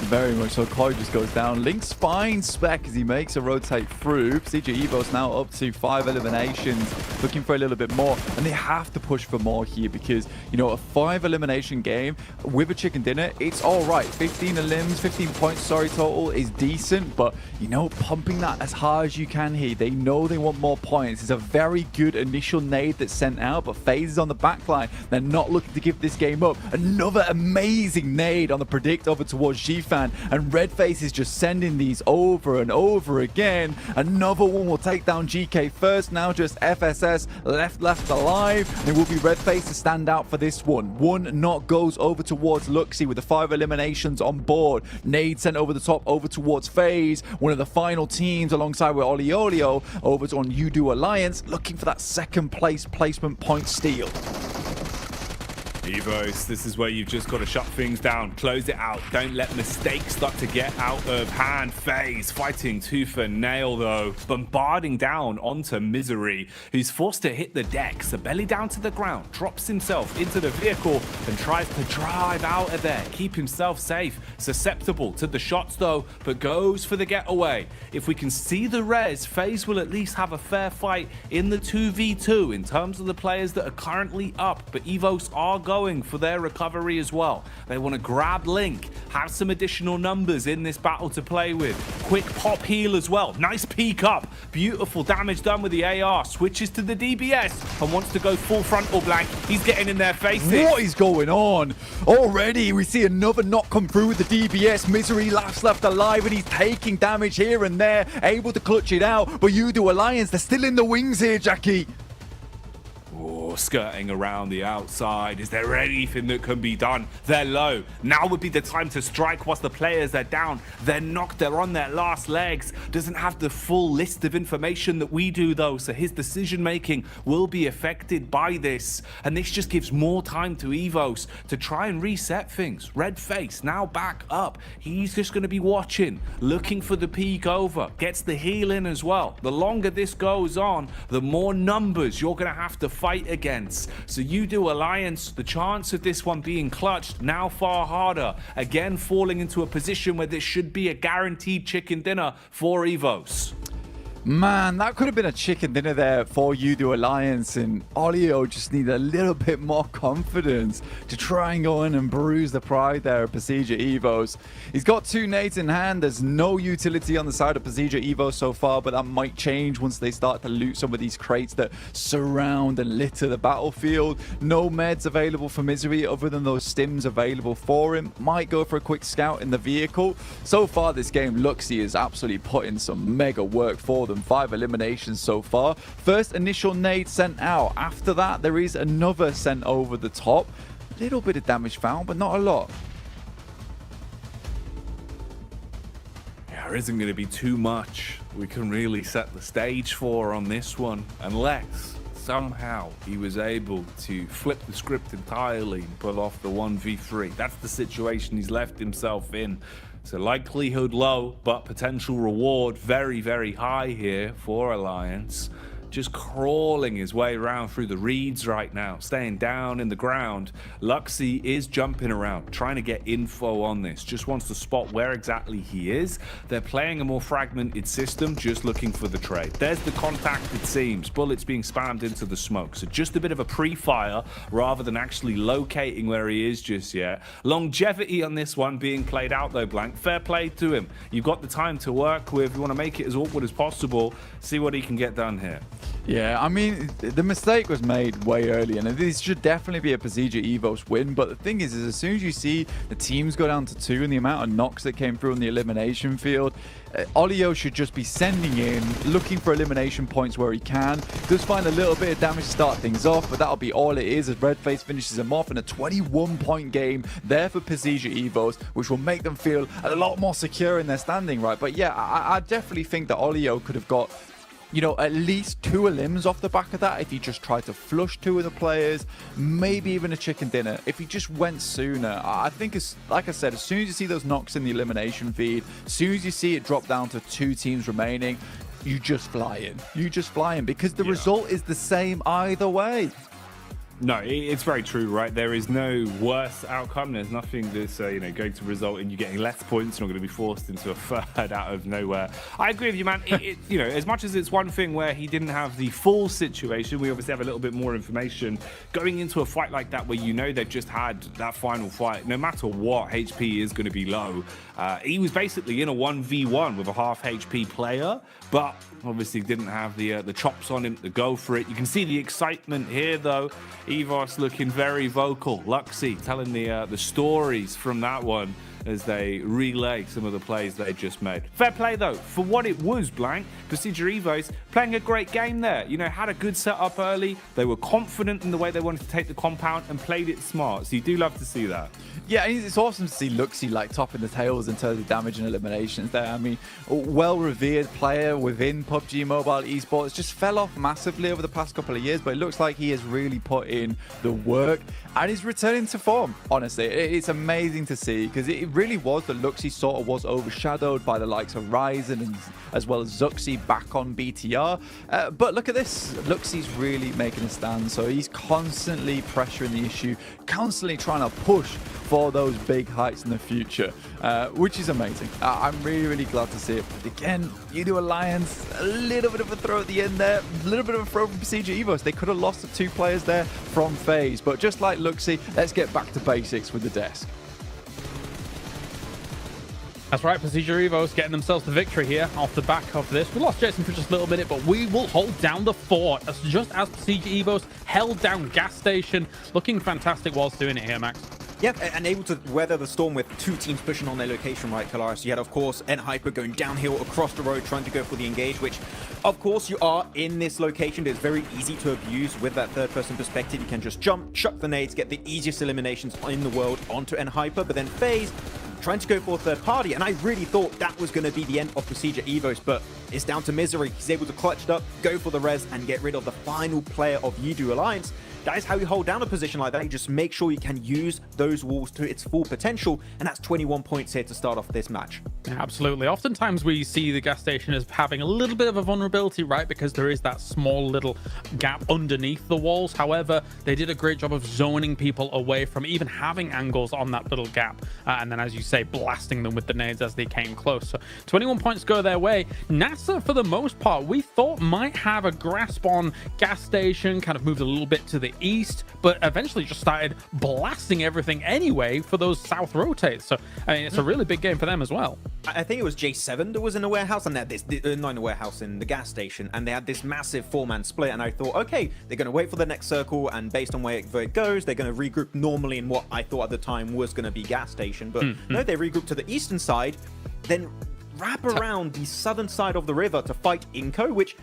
Very much so. Chloe just goes down. Link's fine Spec as he makes a rotate through. Pasija Evos now up to 5 eliminations, looking for a little bit more. And they have to push for more here because, you know, a 5 elimination game with a chicken dinner, it's all right. 15 elims, 15 points, sorry, total is decent. But, you know, pumping that as hard as you can here. They know they want more points. It's a very good initial nade that's sent out, but FaZe is on the back line. They're not looking to give this game up. Another amazing nade on the predict over towards G4. fan, and Redface is just sending these over and over again. Another one will take down GK first. Now just FSS left alive. It will be Redface to stand out for this one. One knock goes over towards Luxy with the 5 eliminations on board. Nade sent over the top over towards FaZe. One of the final teams alongside with Olio over on Udo Alliance, looking for that second place placement point steal. Evos, this is where you've just got to shut things down, close it out, don't let mistakes start to get out of hand. FaZe fighting tooth and nail though, bombarding down onto Misery, who's forced to hit the deck, so belly down to the ground, drops himself into the vehicle and tries to drive out of there, keep himself safe, susceptible to the shots though, but goes for the getaway. If we can see the res, FaZe will at least have a fair fight in the 2v2 in terms of the players that are currently up, but Evos are going for their recovery as well. They want to grab Link, have some additional numbers in this battle to play with. Quick pop heal as well. Nice peek up. Beautiful damage done with the AR. Switches to the DBS and wants to go full frontal blank. He's getting in their faces. What is going on? Already we see another knock come through with the DBS. Misery left alive and he's taking damage here and there. Able to clutch it out. But Udo Alliance, they're still in the wings here, Jackie. Oh, skirting around the outside. Is there anything that can be done? They're low. Now would be the time to strike whilst the players are down. They're knocked. They're on their last legs. Doesn't have the full list of information that we do, though, so his decision-making will be affected by this. And this just gives more time to Evos to try and reset things. Redface now back up. He's just going to be watching, looking for the peek over. Gets the heal in as well. The longer this goes on, the more numbers you're going to have to fight against. So Udo Alliance, the chance of this one being clutched now far harder. Again, falling into a position where this should be a guaranteed chicken dinner for Evos. Man, that could have been a chicken dinner there for Udo Alliance, and Olio just need a little bit more confidence to try and go in and bruise the pride there of Procedure Evos. He's got 2 nades in hand. There's no utility on the side of Procedure Evos so far, but that might change once they start to loot some of these crates that surround and litter the battlefield. No meds available for Misery other than those stims available for him. Might go for a quick scout in the vehicle. So far this game, Luxy is absolutely putting some mega work for them. 5 eliminations so far. First initial nade sent out. After that, there is another sent over the top. A little bit of damage found, but not a lot. Yeah, there isn't going to be too much we can really set the stage for on this one, unless somehow he was able to flip the script entirely and pull off the 1v3. That's the situation he's left himself in. So likelihood low, but potential reward very, very high here for Alliance. Just crawling his way around through the reeds right now, staying down in the ground. Luxy is jumping around, trying to get info on this, just wants to spot where exactly he is. They're playing a more fragmented system, just looking for the trade. There's the contact, it seems. Bullets being spammed into the smoke. So just a bit of a pre-fire rather than actually locating where he is just yet. Longevity on this one being played out though, Blank. Fair play to him. You've got the time to work with. You want to make it as awkward as possible. See what he can get done here. Yeah, I mean, the mistake was made way early, and this should definitely be a Procedure Evos win. But the thing is as soon as you see the teams go down to 2 and the amount of knocks that came through in the elimination field, Olio should just be sending in, looking for elimination points where he can. Does find a little bit of damage to start things off, but that'll be all it is as Redface finishes him off in a 21-point game there for Procedure Evos, which will make them feel a lot more secure in their standing, right? But yeah, I definitely think that Olio could have got, you know, at least 2 elims off the back of that if he just tried to flush 2 of the players, maybe even a chicken dinner. If he just went sooner, I think, like I said, as soon as you see those knocks in the elimination feed, as soon as you see it drop down to 2 teams remaining, you just fly in. You just fly in because the result is the same either way. No, it's very true, right? There is no worse outcome. There's nothing that's going to result in you getting less points. You're not going to be forced into a third out of nowhere. I agree with you, man. As much as it's one thing where he didn't have the full situation, we obviously have a little bit more information. Going into a fight like that where they've just had that final fight, no matter what, HP is going to be low. He was basically in a 1v1 with a half HP player, but obviously didn't have the chops on him to go for it. You can see the excitement here, though. Evos looking very vocal. Luxy telling the stories from that one. as they relay some of the plays they just made. Fair play though, for what it was, Blank. Procedure Evos playing a great game there. You know, had a good setup early. They were confident in the way they wanted to take the compound and played it smart. So you do love to see that. Yeah, and it's awesome to see Luxy like topping the tails in terms of damage and eliminations there. I mean, a well-revered player within PUBG Mobile esports, just fell off massively over the past couple of years, but it looks like he has really put in the work and is returning to form. Honestly, it's amazing to see, because it really was that Luxy sort of was overshadowed by the likes of Ryzen and as well as Zuxi back on BTR. But look at this, Luxy's really making a stand, so he's constantly pressuring the issue, constantly trying to push for those big heights in the future, which is amazing. I'm really glad to see it. But again, Udo Alliance, a little bit of a throw at the end there, a little bit of a throw from Procedure Evos. They could have lost the 2 players there from FaZe, but just like Luxy, let's get back to basics with the desk. That's right, Procedure Evos getting themselves the victory here off the back of this. We lost Jason for just a little minute, but we will hold down the fort just as Procedure Evos held down Gas Station. Looking fantastic whilst doing it here, Max. Yeah, and able to weather the storm with 2 teams pushing on their location, right, Kalaris? You had, of course, Hyper going downhill across the road, trying to go for the engage, which, of course, you are in this location, but it's very easy to abuse with that third-person perspective. You can just jump, chuck the nades, get the easiest eliminations in the world onto Hyper, but then FaZe trying to go for a third party, and I really thought that was going to be the end of Procedure Evos, but it's down to Misery. He's able to clutch it up, go for the res, and get rid of the final player of Yidu Alliance. That is how you hold down a position like that. You just make sure you can use those walls to its full potential, and that's 21 points here to start off this match. Absolutely. Oftentimes we see the Gas Station as having a little bit of a vulnerability, right? Because there is that small little gap underneath the walls. However, they did a great job of zoning people away from even having angles on that little gap. And then, as you say, blasting them with the nades as they came close. So 21 points go their way. NASA, for the most part, we thought might have a grasp on Gas Station, kind of moved a little bit to the east, but eventually just started blasting everything anyway for those south rotates. So, I mean, it's a really big game for them as well. I think it was J7 that was in a warehouse, and they had this, not in a warehouse, in the gas station, and they had this massive 4-man split, and I thought, okay, they're going to wait for the next circle, and based on where it goes, they're going to regroup normally in what I thought at the time was going to be gas station, but no, they regrouped to the eastern side, then wrap around the southern side of the river to fight Inco, which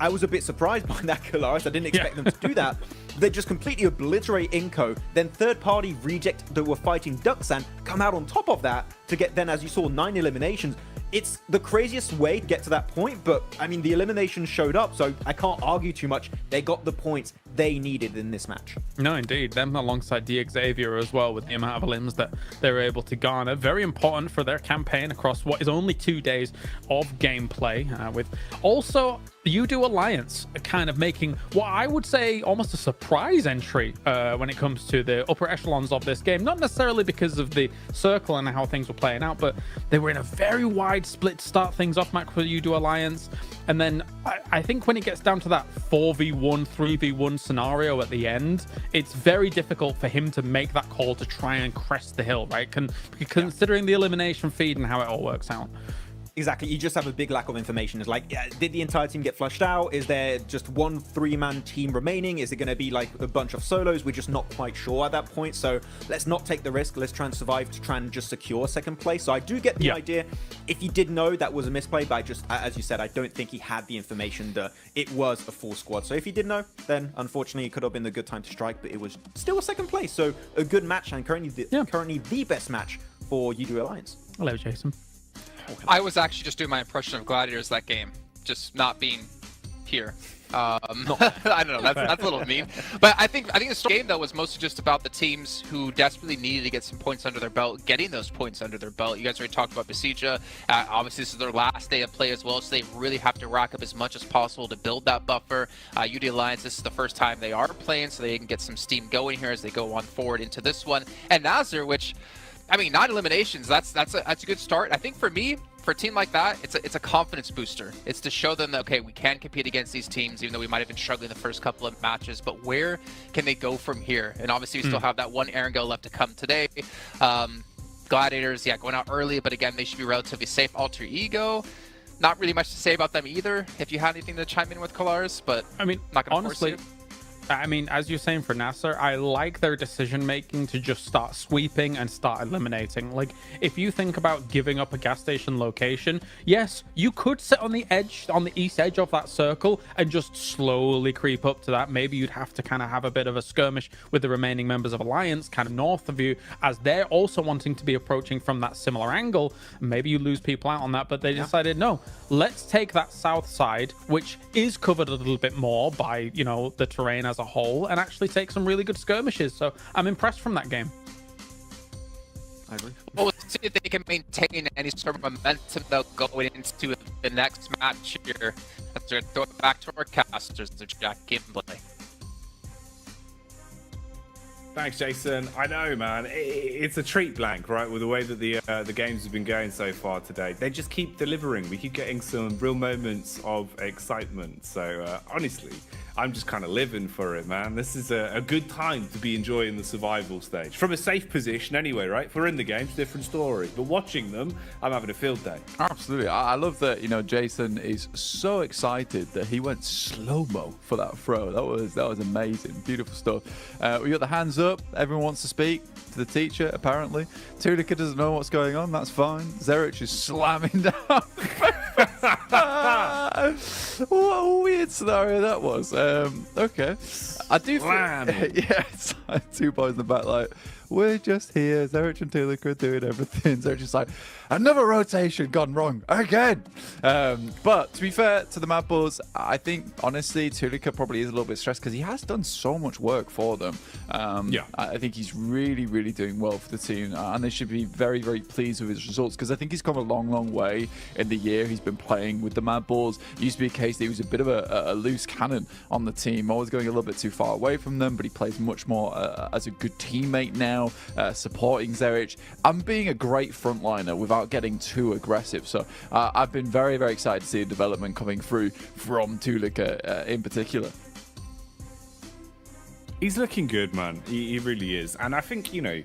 I was a bit surprised by that, Kalaris. I didn't expect them to do that. They just completely obliterate Inco. Then third-party reject that were fighting Duxan come out on top of that to get then, as you saw, 9 eliminations. It's the craziest way to get to that point, but I mean, the eliminations showed up, so I can't argue too much. They got the points they needed in this match. No, indeed. Them alongside Xavier as well, with the amount of elims that they were able to garner. Very important for their campaign across what is only 2 days of gameplay, with also Udo Alliance kind of making what I would say almost a surprise entry when it comes to the upper echelons of this game. Not necessarily because of the circle and how things were playing out, but they were in a very wide split to start things off, Mac, for Udo Alliance. And then I think when it gets down to that 4v1, 3v1 scenario at the end, it's very difficult for him to make that call to try and crest the hill, right? Considering the elimination feed and how it all works out. Exactly. You just have a big lack of information. It's like, did the entire team get flushed out? Is there just one 3-man team remaining? Is it going to be like a bunch of solos? We're just not quite sure at that point. So let's not take the risk. Let's try and survive to try and just secure second place. So I do get the idea. If he did know that was a misplay, but I just, as you said, I don't think he had the information that it was a full squad. So if he did know, then unfortunately it could have been the good time to strike, but it was still a second place. So a good match, and currently the best match for Udo Alliance. Hello, Jason. I was actually just doing my impression of Gladiators that game, just not being here. I don't know, that's a little mean. But I think the game, though, was mostly just about the teams who desperately needed to get some points under their belt, getting those points under their belt. You guys already talked about Besieja. Obviously, this is their last day of play as well, so they really have to rack up as much as possible to build that buffer. UD Alliance, this is the first time they are playing, so they can get some steam going here as they go on forward into this one. And Nazir, which, I mean, 9 eliminations, that's a good start. I think for me, for a team like that, it's a confidence booster. It's to show them that, okay, we can compete against these teams, even though we might have been struggling the first couple of matches, but where can they go from here? And obviously we still have that one Erangel left to come today. Gladiators, going out early, but again, they should be relatively safe. Alter Ego, not really much to say about them either, if you had anything to chime in with, Kalaris, but I mean, not gonna honestly, force you. I mean, as you're saying for Nasser, I like their decision making to just start sweeping and start eliminating. Like, if you think about giving up a gas station location, yes, you could sit on the edge, on the east edge of that circle and just slowly creep up to that. Maybe you'd have to kind of have a bit of a skirmish with the remaining members of Alliance kind of north of you, as they're also wanting to be approaching from that similar angle. Maybe you lose people out on that, but they decided, no, let's take that south side, which is covered a little bit more by, you know, the terrain as a whole, and actually take some really good skirmishes. So I'm impressed from that game. I agree. Well, we'll see if they can maintain any sort of momentum though going into the next match here. Let's throw it back to our casters, to Jack Gimbley. Thanks, Jason. I know, man. It's a treat, Blank, right? With the way that the games have been going so far today, they just keep delivering. We keep getting some real moments of excitement. So honestly, I'm just kind of living for it, man. This is a good time to be enjoying the survival stage from a safe position, anyway, right? If we're in the games, different story. But watching them, I'm having a field day. Absolutely. I love that. You know, Jason is so excited that he went slow-mo for that throw. That was amazing. Beautiful stuff. We got the hands up. Everyone wants to speak to the teacher, apparently. Tulika doesn't know what's going on. That's fine. Zerich is slamming down. What a weird scenario that was. Okay. I do think... Yes. 2 boys in the back, like, we're just here. Zerich and Tulika are doing everything. Zerich is like, another rotation gone wrong again. But to be fair to the Mad Bulls, I think, honestly, Tulika probably is a little bit stressed because he has done so much work for them. I think he's really, really doing well for the team. And they should be very, very pleased with his results because I think he's come a long, long way in the year he's been playing with the Mad Bulls. It used to be a case that he was a bit of a loose cannon on the team, always going a little bit too far away from them, but he plays much more as a good teammate now, supporting Zerich and being a great frontliner without getting too aggressive. So I've been very, very excited to see the development coming through from Tulika in particular. He's looking good, man. He really is. And I think, you know,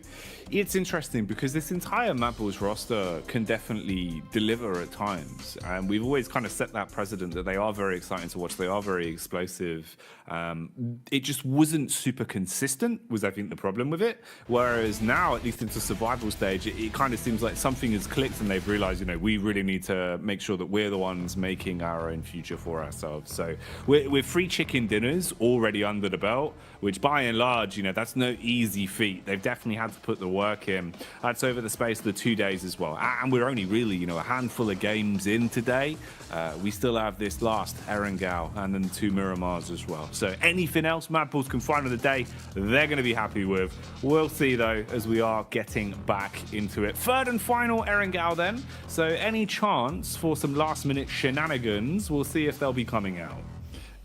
it's interesting because this entire Mad Bulls roster can definitely deliver at times. And we've always kind of set that precedent that they are very exciting to watch. They are very explosive. It just wasn't super consistent, was I think the problem with it. Whereas now, at least into survival stage, it kind of seems like something has clicked and they've realized, you know, we really need to make sure that we're the ones making our own future for ourselves. So we're free chicken dinners already under the belt, which by and large, you know, that's no easy feat. They've definitely had to put the work in. That's over the space of the 2 days as well. And we're only really, you know, a handful of games in today. We still have this last Erangel and then 2 Miramars as well. So anything else Mad Bulls can find on the day, they're going to be happy with. We'll see, though, as we are getting back into it. Third and final Erangel then. So any chance for some last-minute shenanigans? We'll see if they'll be coming out.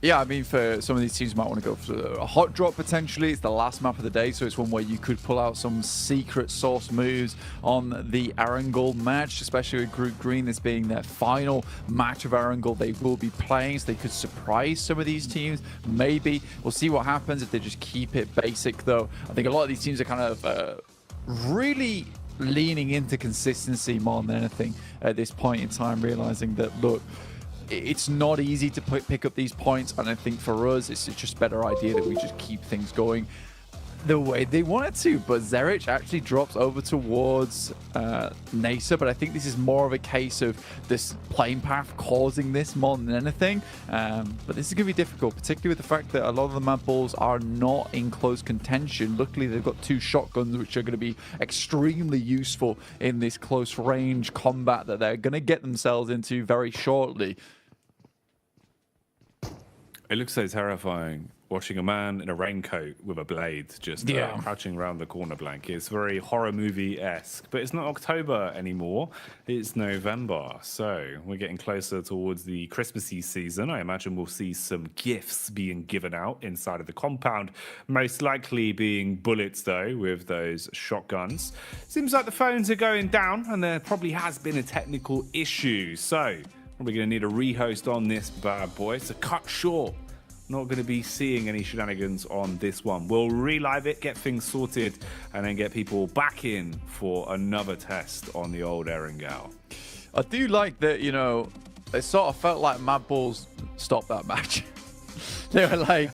Yeah, I mean, for some of these teams, you might want to go for a hot drop potentially. It's the last map of the day, so it's one where you could pull out some secret sauce moves on the Erangel match, especially with Group Green, this being their final match of Erangel they will be playing, so they could surprise some of these teams. Maybe. We'll see what happens if they just keep it basic, though. I think a lot of these teams are kind of really leaning into consistency more than anything at this point in time, realizing that, look, it's not easy to pick up these points, and I think for us, it's just a better idea that we just keep things going the way they wanted to. But Zerich actually drops over towards Nasa, but I think this is more of a case of this playing path causing this more than anything. But this is going to be difficult, particularly with the fact that a lot of the Mad Bulls are not in close contention. Luckily, they've got 2 shotguns, which are going to be extremely useful in this close range combat that they're going to get themselves into very shortly. It looks so terrifying watching a man in a raincoat with a blade just crouching around the corner, Blank. It's very horror movie-esque, but it's not October anymore. It's November, so we're getting closer towards the Christmassy season. I imagine we'll see some gifts being given out inside of the compound, most likely being bullets, though, with those shotguns. Seems like the phones are going down, and there probably has been a technical issue, so probably going to need a rehost on this bad boy. So cut short. Not going to be seeing any shenanigans on this one. We'll relive it, get things sorted, and then get people back in for another test on the old Erangel. I do like that, you know, it sort of felt like Mad Bulls stopped that match. They were like,